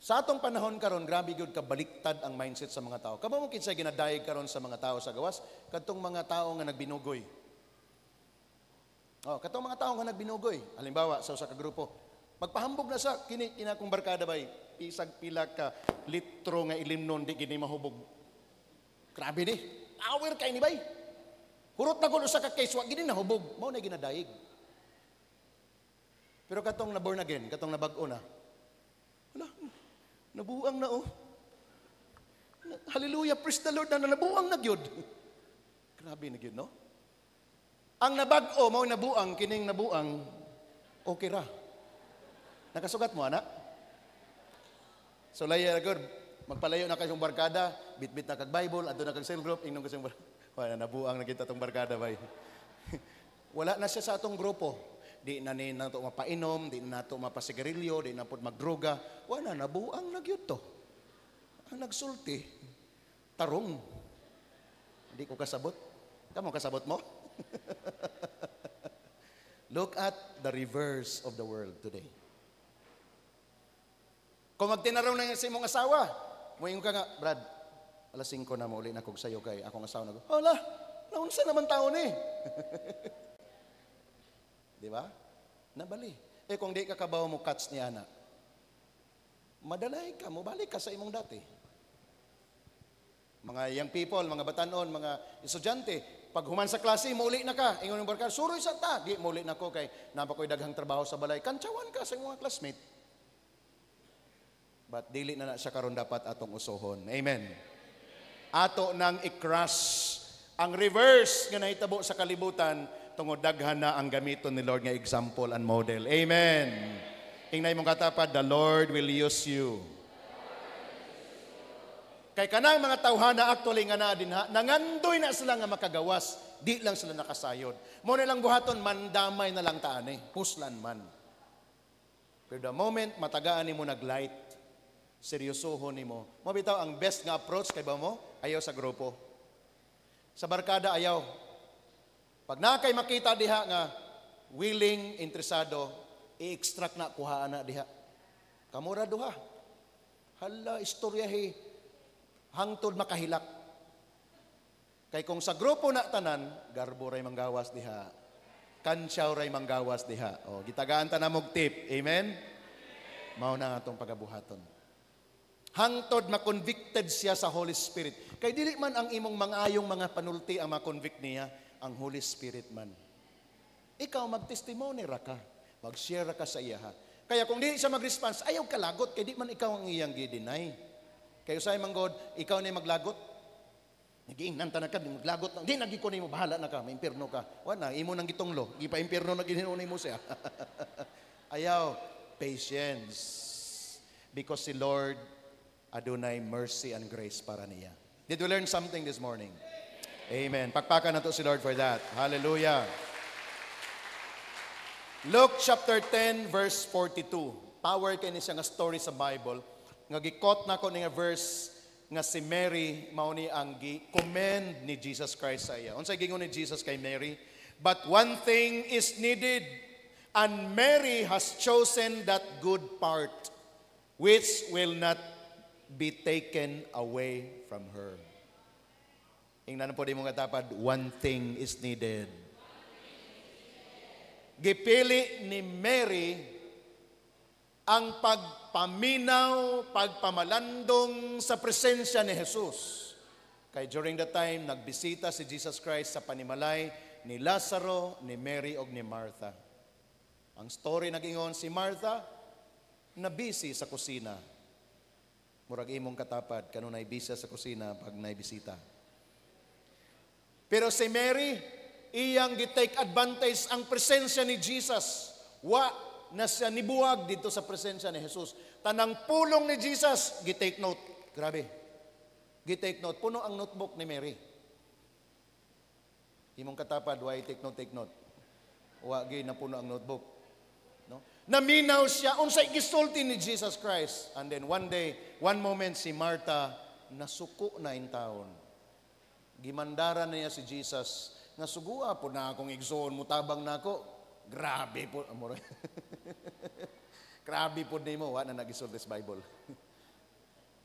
Sa atong panahon karon, grabe gyud ka baliktad ang mindset sa mga tao. Kamo mo kinsa ginadayeg karon sa mga tao sa gawas, katong mga tao nga nagbinugoy. Katong mga tao nga nagbinugoy. Halimbawa, sa usa ka grupo, magpahambog na sa kina kong barkada bay, pisag pila ka litro nga ilimnon di gini mahubog. Grabe ni. Aware kay ni bay. Hurot na gulo sa ka-case, wag gini nahubog. Mao na ginadaig. Pero katong na born again, katong nabag-o na, wala, nabuang na oh. Hallelujah, praise the Lord, na nabuang na gyud. Grabe na gyud, no? Ang nabag-o, mao nabuang, kining nabuang, okay ra. Nakasugat mo, anak? So, layo na gyud, magpalayo na kayong barkada, bit-bit na kag-Bible, ato na kag-cell group, ingnon kasing wala, nabuang na kita itong barkada ba? Wala na siya sa atong grupo. Di na nato mapainom, di na nato mapasigarilyo, di na po magdroga. Wala, nabuang na gyud to. Ang nagsulti, tarong. Hindi ko kasabot. Kamo kasabot mo? Look at the reverse of the world today. Kung magtinaraw na sa imong asawa, muingon ka nga, Brad, alas 5 na mauli na kog sayo kay akong asawa na. Hala, naunsa naman tao ni. Di ba? Nabali. Kung di ka kabaw mo cuts ni ana, madalay ka, mo balik ka sa imong dati. Mga young people, mga batanon, mga estudyante, pag human sa klase, mauli na ka. Ingon yung barkada, suroy sa ta. Di, mauli na ko kay napakoy daghang trabaho sa balay. Kantsawan ka sa mga classmate. But dili na siya karon dapat atong usohon. Amen. Ato nang i-crush ang reverse nga nahitabo sa kalibutan tungod daghan na ang gamiton ni Lord nga example and model. Amen. Ingnay mong katapat, the Lord will use you. Kay kanang mga tawhana actually nga na din ha, nangandoy na sila nga makagawas, di lang sila nakasayod. Mo na lang buhaton, mandamay na lang taan puslan man. Pero the moment matagaan ni mo naglight, seryosohon ni mo, mabitaw ang best nga approach kay ba mo, ayaw sa grupo. Sa barkada ayaw. Pag nakay makita diha nga, willing, interesado, i-extract na, kuhaan na diha. Kamura duha. Hala, istoryahe. Hangtod makahilak. Kay kung sa grupo na tanan, garbo ray manggawas diha. Kansyaw ray manggawas diha. O, gitagaan ta na mog tip. Amen? Mao na atong pagabuhaton. Hangtod ma-convicted siya sa Holy Spirit. Kay dili man ang imong mangayong mga panulti ang ma-convict niya, ang Holy Spirit man. Ikaw mag-testimony ra ka. Mag-share ra ka sa iya ha. Kaya kung di siya mag-response, ayaw kalagot, kay di man ikaw ang iyang gi-deny. Kayo sa imong God, ikaw na maglagot. Nagiingnan ta na ka, maglagot na. Di nagiko nimo, bahala na ka, may impierno ka. Wala, imo nang gitonglo. Gipa impierno na ginhinunay mo siya. Ayaw, patience. Because si Lord, adunay mercy and grace para niya. Did we learn something this morning? Amen. Pakpakan na to si Lord for that. Hallelujah. Luke chapter 10, verse 42. Power kayo niya nga story sa Bible. Nga gikot na ko nga verse nga si Mary mao ni ang gi-commend ni Jesus Christ sa iya. Unsay gingon ni Jesus kay Mary? But one thing is needed, and Mary has chosen that good part which will not be taken away from her. Ingnan po di mo nga tapad, one thing is needed. Gipili ni Mary ang pagpaminaw, pagpamalandong sa presensya ni Jesus. Kay during the time, nagbisita si Jesus Christ sa panimalay ni Lazaro, ni Mary, o ni Martha. Ang story nagingon, si Martha, na busy sa kusina. Murag imong katapad, kanunay busy sa kusina pag naibisita. Pero si Mary, iyang gitake advantage ang presensya ni Jesus. Na siya nibuwag dito sa presensya ni Jesus. Tanang pulong ni Jesus, gitake note. Grabe. Gitake note. Puno ang notebook ni Mary. Imong katapad, why take note? Wagi na puno ang notebook. No? Naminaw siya, unsay gisulti ni Jesus Christ. And then one day, one moment, si Martha, nasuko na in taon. Gimandara na niya si Jesus, nga sugua po na akong igsoon, mutabang na ako. Grabe po, amor. Grabe po ni mo, na nag-isul this Bible.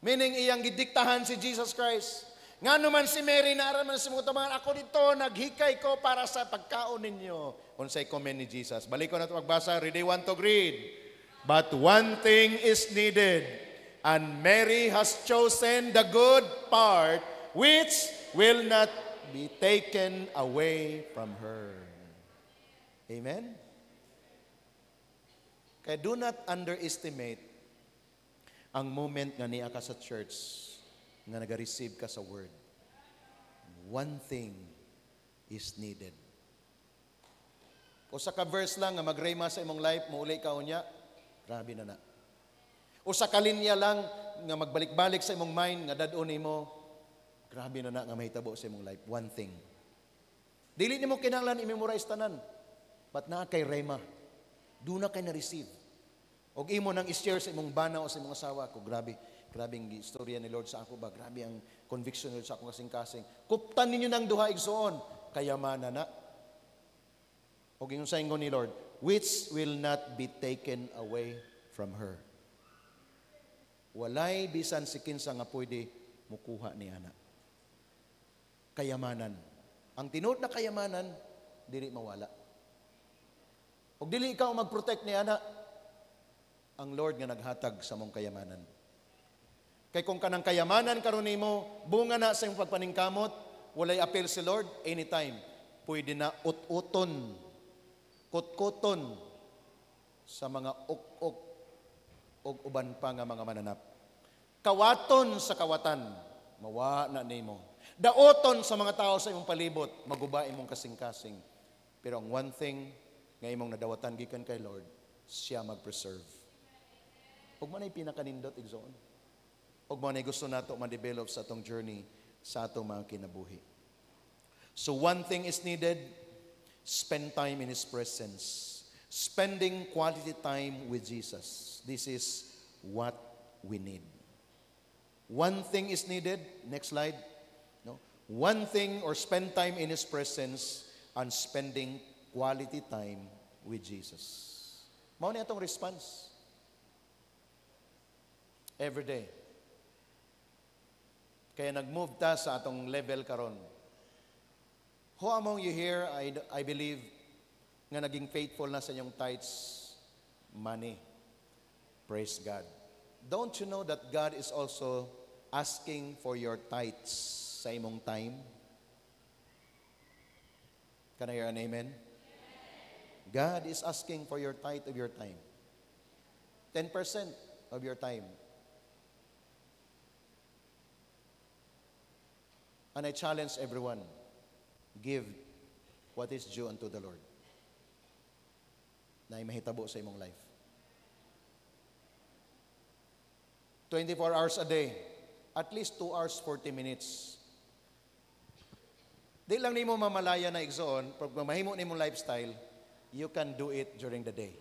Meaning, iyang gidiktahan si Jesus Christ. Nga naman si Mary, naaraman si mga tamangan, ako dito, naghikay ko para sa pagkaon ninyo. Unsay comment ni Jesus. Balik ko na ito magbasa, read 1 to read. But one thing is needed, and Mary has chosen the good part, which will not be taken away from her. Amen? Kaya do not underestimate ang moment nga niya ka sa church nga nag-receive ka sa word. One thing is needed. O sa ka-verse lang nga mag-rema sa imong life, muuli ka unya, grabe na na. O sa kalinya lang nga magbalik-balik sa imong mind, nga dadon mo, grabe na na nga mahitabo sa imong life. One thing. Dili nimo kinahanglan i-memorize tanan. But na kay rema. Do na kay na-receive. Og imo nang i-share sa imong bana o sa imong asawa ko, grabe ang istorya ni Lord sa ako ba, grabe ang conviction ni Lord sa akong kasing-kasing. Kuptan ninyo ng duha igsoon, kayamanan na. Og ingon sa ingon ni Lord, which will not be taken away from her. Walay bisan si kinsa nga pwede mukuha ni ana. Kayamanan. Ang tinuod na kayamanan, dili mawala. Og dili ikaw mag-protect ni ana, ang Lord nga naghatag sa mong kayamanan. Kay kung kanang kayamanan karon nimo, bunga na sa imong pagpaningkamot, walay appeal si Lord anytime. Pwede na ut-uton, kut-kuton sa mga uk-uk o uban pa nga mga mananap. Kawaton sa kawatan, mawa na nimo. Daoton sa mga tao sa imong palibot, maguba imong kasing-kasing. Pero ang one thing nga imong nadawatan gikan kay Lord, siya mag-preserve. Ug manay pinakanindot igsoon. ug mao ni gusto nato ma-develop sa atong journey sa atong mga kinabuhi. So one thing is needed, spend time in His presence. Spending quality time with Jesus. This is what we need. One thing is needed. Next slide. No? One thing, or spend time in His presence and spending quality time with Jesus. Mao ni atong response. Every day. Kaya nag-move ta sa atong level karon. Who among you here, I believe, nga naging faithful na sa inyong tithes money? Praise God. Don't you know that God is also asking for your tithes sa imong time? Can I hear an amen? God is asking for your tithe of your time. 10% of your time. And I challenge everyone, give what is due unto the Lord, na mahitabo sa imong life. 24 hours a day, at least 2 hours, 40 minutes. Di lang nimo mamalaya na igsoon, pag mahimo nimong lifestyle, you can do it during the day.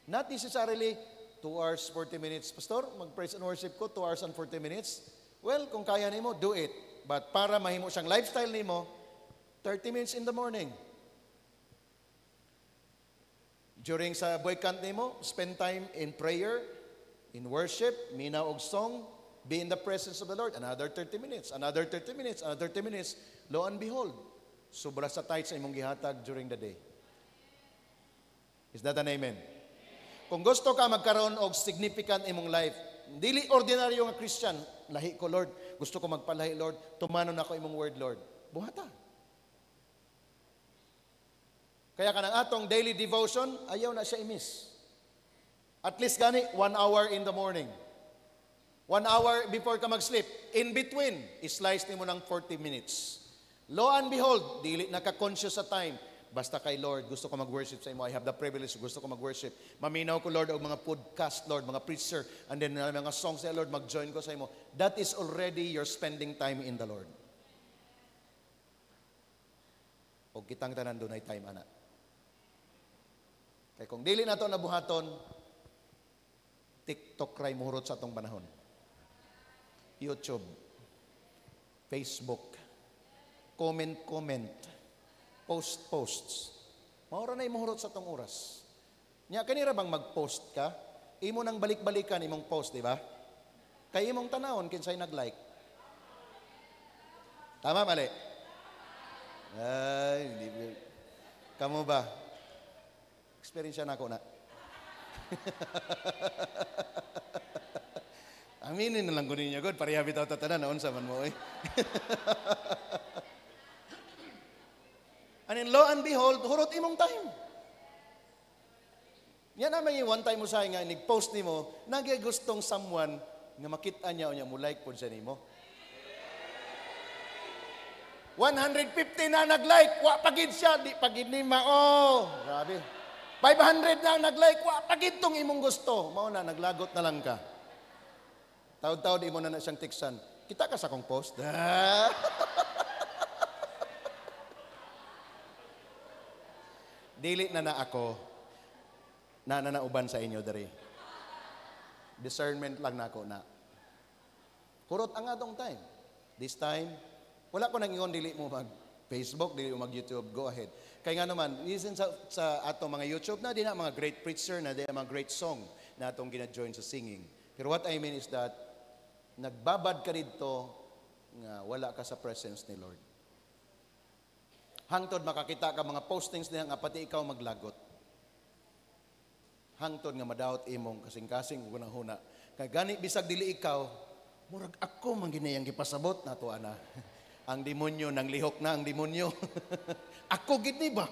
Not necessarily 2 hours, 40 minutes. Pastor, mag-praise and worship ko, 2 hours and 40 minutes. Well, kung kaya nimo, do it. But para mahimo siyang lifestyle nimo, 30 minutes in the morning. During sa boy camp nimo, spend time in prayer, in worship, minaw og song, be in the presence of the Lord. Another 30 minutes, another 30 minutes, another 30 minutes. Lo and behold, sobra sa tithes sa imong gihatag during the day. Is that an amen? Kung gusto ka magkaroon og significant imong life, dili ordinaryo nga Christian, lahi ko Lord, gusto ko magpalahi Lord, tumanon ako imong word Lord. Buhata. Kaya kanang atong daily devotion, ayaw na siya i-miss. At least gani, 1 hour in the morning. 1 hour before ka mag-sleep. In between, islice nimo ng 40 minutes. Lo and behold, dili naka-conscious sa time. Basta kay Lord, gusto ko mag-worship sa imo. I have the privilege, gusto ko mag-worship. Maminaw ko Lord, og mga podcast Lord, mga preacher, and then mga songs sa Lord, mag-join ko sa imo. That is already your spending time in the Lord. O kitang tanan dunay time, ana. Kaya kung dili na ito nabuhaton, TikTok ray muhurot sa atong panahon. YouTube, Facebook, comment, posts. Maura na imuhurot sa atong oras. Nya kanira bang mag-post ka? Imo nang balik-balikan imong post, di ba? Kay imong tanawon kinsay nag-like. Tama mali? Ay, hindi. Kamu ba? Experience na ako na. Aminin na lang ko ninyo, God. Pareha bitaw tatanan, naon sa man mo, eh. And in lo and behold, hurot imong time. Yan naman yung one time mo sa nga, nag-post ni mo, gustong someone nga makita niya o niya mo like po siya ni mo. 150 na nag-like, wa pagid siya, di pagid ni mao. Grabe. 500 na nag-like, wa pagid tong imong gusto. Mao na, naglagot na lang ka. Taod-taod, imo na siyang tiksan. Kita ka sa kong post? Dili na ako, nanauban sa inyo dari. Discernment lang na ako na. Kurot ang atong time. This time, wala ko nang ingon, dili mo mag-Facebook, dili mo mag-YouTube, go ahead. Kaya nga naman, listen sa atong mga YouTube na, di na mga great preacher na, di na mga great song na atong gina-join sa singing. Pero what I mean is that, nagbabad ka dito nga wala ka sa presence ni Lord. Hangtod makakita ka mga postings niya nga pati ikaw maglagot. Hangtod nga madawat imong kasing-kasing unang-huna. Kay gani bisag dili ikaw, murag ako man ginayang gipasabot nato ana. Ang demonyo nang lihok na ang demonyo. Ako gid ni ba?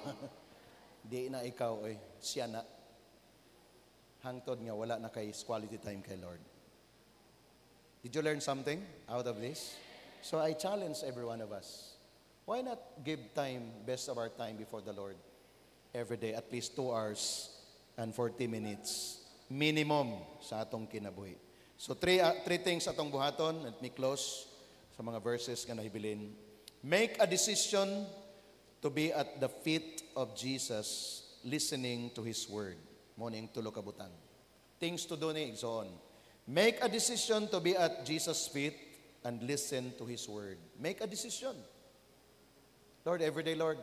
Di na ikaw siya na. Hangtod nga wala na kay quality time kay Lord. Did you learn something out of this? So I challenge every one of us. Why not give time, best of our time before the Lord every day, at least 2 hours and 40 minutes minimum sa atong kinabuhi. So three things atong buhaton. Let me close sa mga verses nga nahibilin. Make a decision to be at the feet of Jesus, listening to His Word. Morning tulo ka butang. Things to do ni igsoon. Make a decision to be at Jesus' feet and listen to His Word. Make a decision. Lord, everyday, Lord,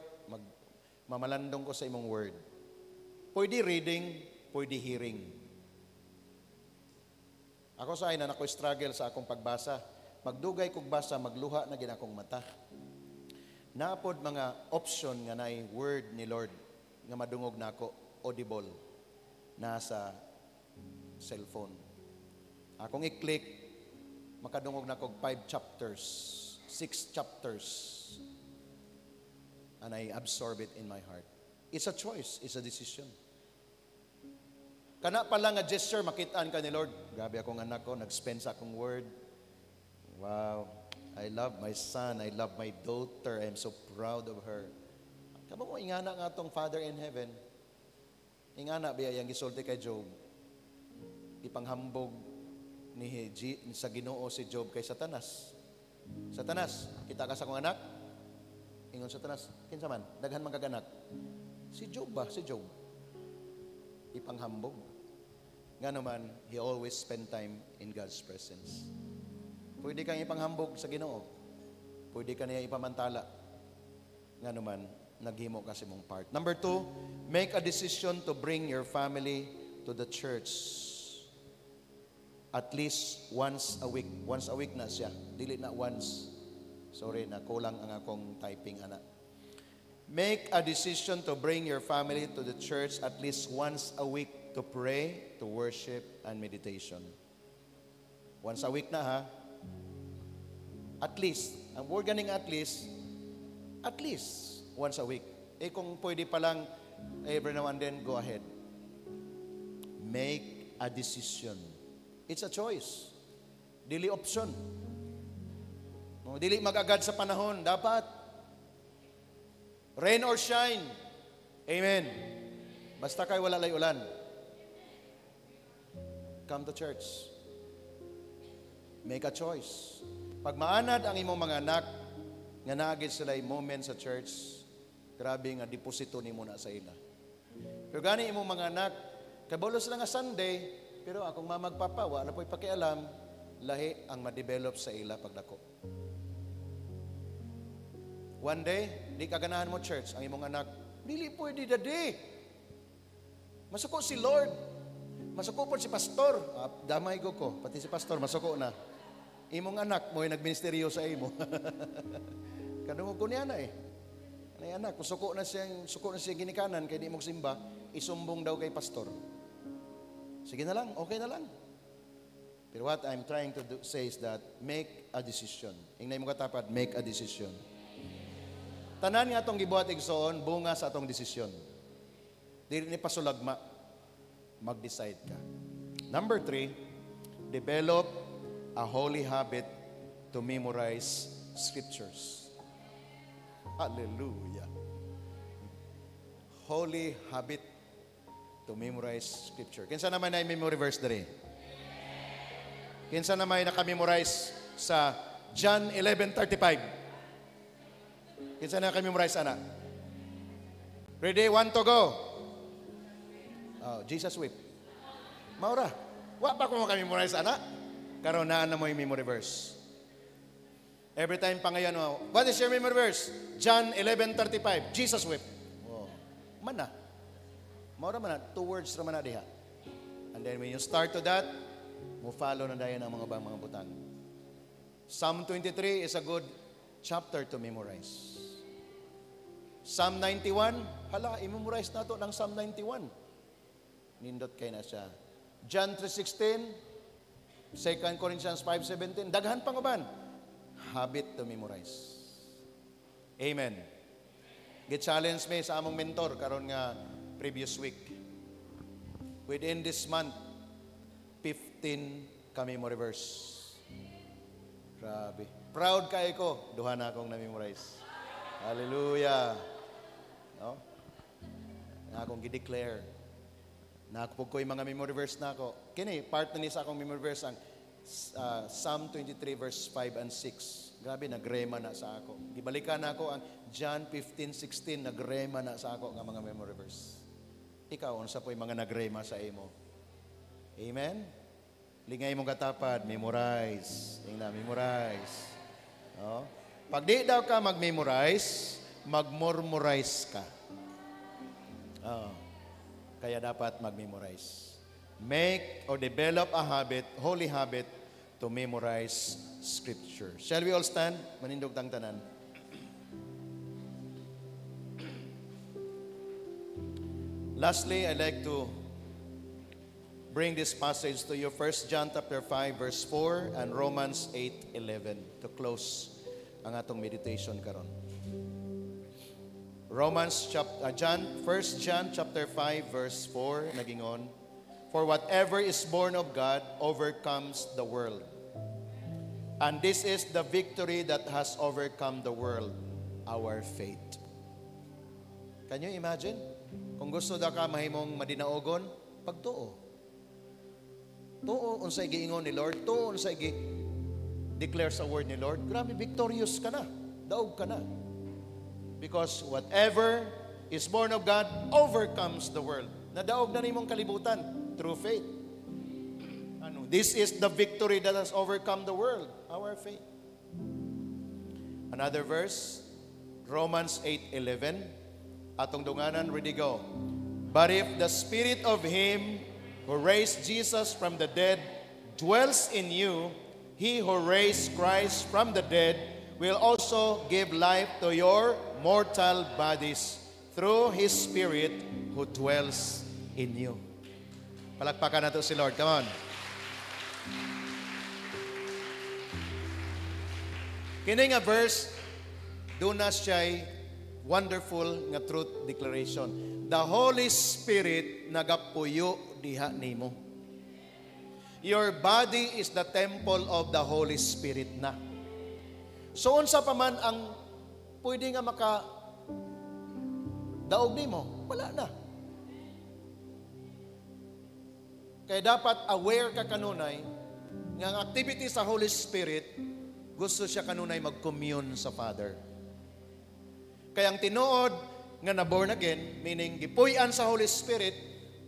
mamalandong ko sa imong Word. Pwede reading, pwede hearing. Ako sa akin na struggle sa akong pagbasa. Magdugay kog basa, magluha na ginakong mata. Naapod mga option nga naay word ni Lord nga madungog nako, audible, nasa cellphone. Akong i-click, makadungog nako 5 chapters, 6 chapters, and I absorb it in my heart. It's a choice, it's a decision. Kana pa lang nga gesture, makitaan ka ni Lord. Grabe akong anak ko, nag-spend sa akong word. Wow. I love my son. I love my daughter. I'm so proud of her. Kamo ko ingana nga atong Father in heaven. Ingana biya yang gisulti kay Job. Ipanghambog ni sa Ginoo si Job kay Satanas. Satanas, kita ka sa akong anak? Ingon Satanas, kinsa man? Daghan man kag anak. Si Job ba? Si Job. Ipanghambog. Nga naman, he always spend time in God's presence. Pwede kang ipanghambog sa Ginoo. Pwede ka niya ipamantala. Nga naman, naghimo kasi mong part. Number 2, make a decision to bring your family to the church. At least once a week. Once a week na siya. Dili na once. Sorry, na kulang ang akong typing, anak. Make a decision to bring your family to the church at least once a week to pray, to worship, and meditation. Once a week na ha. At least, ang word ganing at least once a week. Kung pwede pa lang every now and then, go ahead. Make a decision. It's a choice. Dili option. Dili mag-agad sa panahon. Dapat. Rain or shine. Amen. Basta kay wala lay ulan. Come to church. Make a choice. Pag maanad ang imong mga anak, nga naagid sila moment sa church, grabe nga deposito nimo na sa ila. Pero gani imong mga anak, kabalo sila nga Sunday, pero akong mamagpapa, wala po'y pakialam, lahi ang ma-develop sa ila pagdako. One day, di kaganahan mo church, ang imong anak, dili pwede dadi. Masuko si Lord. Masuko po si pastor. Damay ko, pati si pastor, masuko na. Imong anak mo ay nagministeryo sa imo. Kadungog ko niya na Anay anak, kung suko na siya ginikanan, kaya di mo simba, isumbong daw kay pastor. Sige na lang, okay na lang. Pero what I'm trying to say is that, make a decision. Ingnay mo katapat, make a decision. Tanan nga atong gibuhat igsoon, bunga sa atong desisyon. Dili ni pasulagma, mag-decide ka. Number 3, develop a holy habit to memorize scriptures. Hallelujah. Holy habit to memorize scripture. Kinsa naman ay memory verse diri? Kinsa naman ay naka-memorize sa John 11:35? Kinsa na naka-memorize ana? Ready, 1 to go. Oh, Jesus weep. Maura, wa pa ko maka-memorize ana? Karon na mo yung memory verse. Every time pa ngayon, what is your memory verse? John 11:35. Jesus wept. Oh. Mana. Maura man na. 2 words naman na diha. And then when you start to that, mo follow na dayon ang mga butang. Psalm 23 is a good chapter to memorize. Psalm 91, hala, i-memorize na to ng Psalm 91. Nindot kay na siya. John 3:16, 2 Corinthians 5:17, daghan pang uban. Habit to memorize. Amen. Gi-challenge me sa among mentor karon nga previous week. Within this month, 15 ka memory verse. Grabe. Proud kay ko, duha na akong na-memorize. Hallelujah. No? Na akong gi-declare. Nakapog ko yung mga memory verse na ako. Kini, part na ni sa akong memory verse ang Psalm 23 verse 5 and 6. Grabe, nagrema na sa ako. Gibalikan na ako ang John 15:16, nagrema na sa ako nga mga memory verse. Ikaw, unsa po'y mga nagrema sa imo? Amen? Lingay mong katapad, memorize. Memorize. Oh. Pag di daw ka mag-memorize, mag-memorize ka. Oh. Kaya dapat mag-memorize. Make or develop a habit, holy habit, to memorize Scripture. Shall we all stand? Manindog tang tanan. Lastly, I'd like to bring this passage to you. 1 John chapter 5 verse 4 and Romans 8:11 to close ang atong meditation karon. First John chapter 5 verse 4 nagingon, for whatever is born of God overcomes the world. And this is the victory that has overcome the world, our faith. Can you imagine? Kung gusto da ka mahimong madinaogon, pagtuo. Tuo unsay giingon ni Lord, tuo unsay declare sa word ni Lord, grabe, victorious ka na. Daog ka na. Because whatever is born of God overcomes the world. Nadaog na nimong kalibutan through faith. This is the victory that has overcome the world, our faith. Another verse, Romans 8:11. Atong dunganan, ready go. But if the spirit of him who raised Jesus from the dead dwells in you, he who raised Christ from the dead will also give life to your mortal bodies through his spirit who dwells in you. Palakpakan nato si Lord. Come on. Kini nga verse, doon na siya'y wonderful nga truth declaration. The Holy Spirit nagapuyo diha nimo. Your body is the temple of the Holy Spirit na. So unsa pa man ang pwede nga maka daog nimo, wala na. Kaya dapat aware ka kanunay nga ang activity sa Holy Spirit, gusto siya kanunay mag-commune sa Father. Kaya ang tinuod nga na born again, meaning gipuy-an sa Holy Spirit,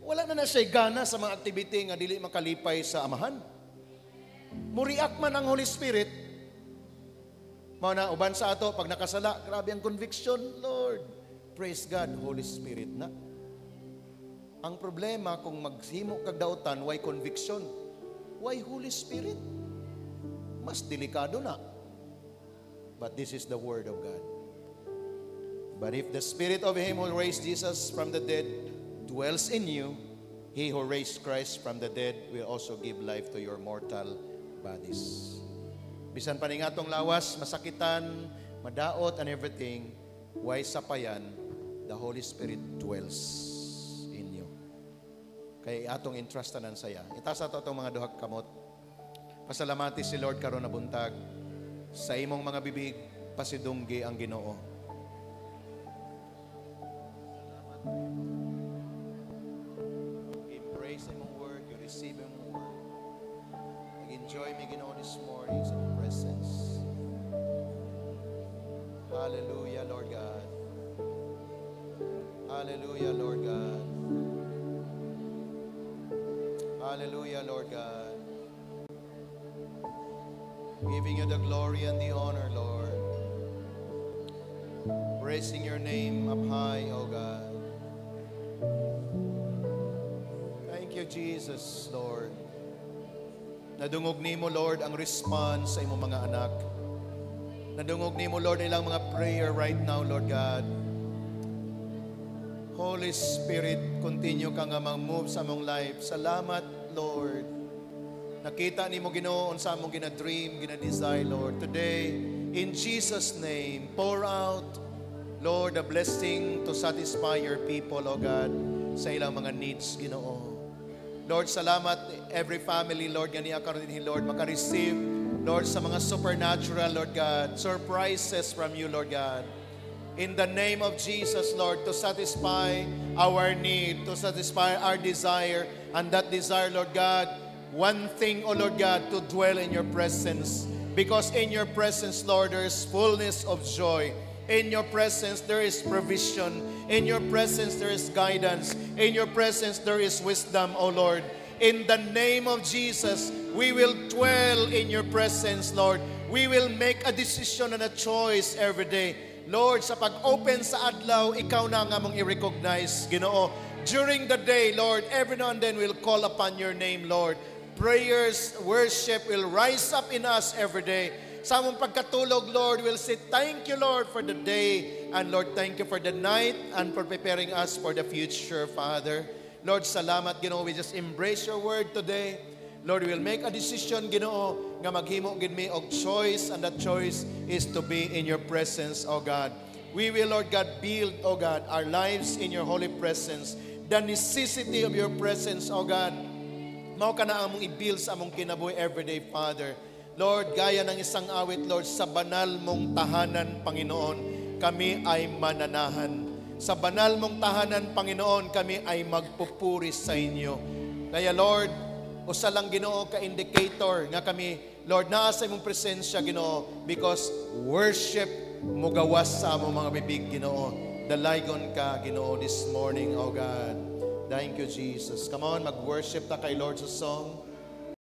wala na siya gana sa mga activity nga dili makalipay sa Amahan. Muriak man ang Holy Spirit, mao na uban sa ato pag nakasala, grabe ang conviction, Lord. Praise God, Holy Spirit na. Ang problema kung maghimo kag dautan, why conviction? Why Holy Spirit? Mas delikado na. But this is the Word of God. But if the Spirit of him who raised Jesus from the dead dwells in you, he who raised Christ from the dead will also give life to your mortal bodies. Bisan pa ning atong lawas, masakitan, madaot and everything, why sapayan, the Holy Spirit dwells in you. Kaya atong entrustanan saya. Itaas ato atong mga duhag kamot. Pasalamati si Lord karon na buntag. Sa imong mga bibig, pasidunggi ang Ginoo. Embrace imong word, you receive imong word. Enjoy me Ginoo this morning sa imong presence. Hallelujah, Lord God. Hallelujah, Lord God. Hallelujah, Lord God. Giving you the glory and the honor, Lord. Praising your name up high, O God. Thank you, Jesus, Lord. Nadungog nimo, Lord, ang response sa imong mga anak. Nadungog nimo, Lord, ilang mga prayer right now, Lord God. Holy Spirit, continue ka nga mag-move sa among life. Salamat, Lord. Nakita ni mo Ginoo unsa among gina-dream, gina-desire, Lord. Today, in Jesus' name, pour out, Lord, a blessing to satisfy your people, O God, sa ilang mga needs, Ginoo. Lord, salamat every family, Lord, ganiya karon dinhi, Lord, maka-receive, Lord, sa mga supernatural, Lord God, surprises from you, Lord God. In the name of Jesus, Lord, to satisfy our need, to satisfy our desire, and that desire, Lord God, one thing, O Lord God, to dwell in your presence. Because in your presence, Lord, there is fullness of joy. In your presence, there is provision. In your presence, there is guidance. In your presence, there is wisdom, O Lord. In the name of Jesus, we will dwell in your presence, Lord. We will make a decision and a choice every day. Lord, sa pag-open sa adlaw, ikaw na nga mong i-recognize, Ginoo. During the day, Lord, every now and then we'll call upon your name, Lord. Prayers, worship will rise up in us every day. Sa among pagkatulog, Lord, we'll say, thank you, Lord, for the day. And Lord, thank you for the night and for preparing us for the future, Father. Lord, salamat, Ginoo. We just embrace your word today. Lord, we will make a decision, Ginoo, nga maghimo gid mi og choice, and that choice is to be in your presence, O God. We will, Lord God, build, O God, our lives in your holy presence. The necessity of your presence, O God, mao ka na among i-build sa among kinabuhi everyday, Father. Lord, gaya ng isang awit, Lord, sa banal mong tahanan, Panginoon, kami ay mananahan. Sa banal mong tahanan, Panginoon, kami ay magpupuri sa inyo. Kaya, Lord, usa lang, Ginoo, ka-indicator nga kami, Lord, naa sa imong presensya, Ginoo, because worship mo gawas sa among mga bibig, Ginoo. Dalaygon ka, Ginoo, this morning, O God. Thank you, Jesus. Come on, mag-worship ta kay Lord sa song.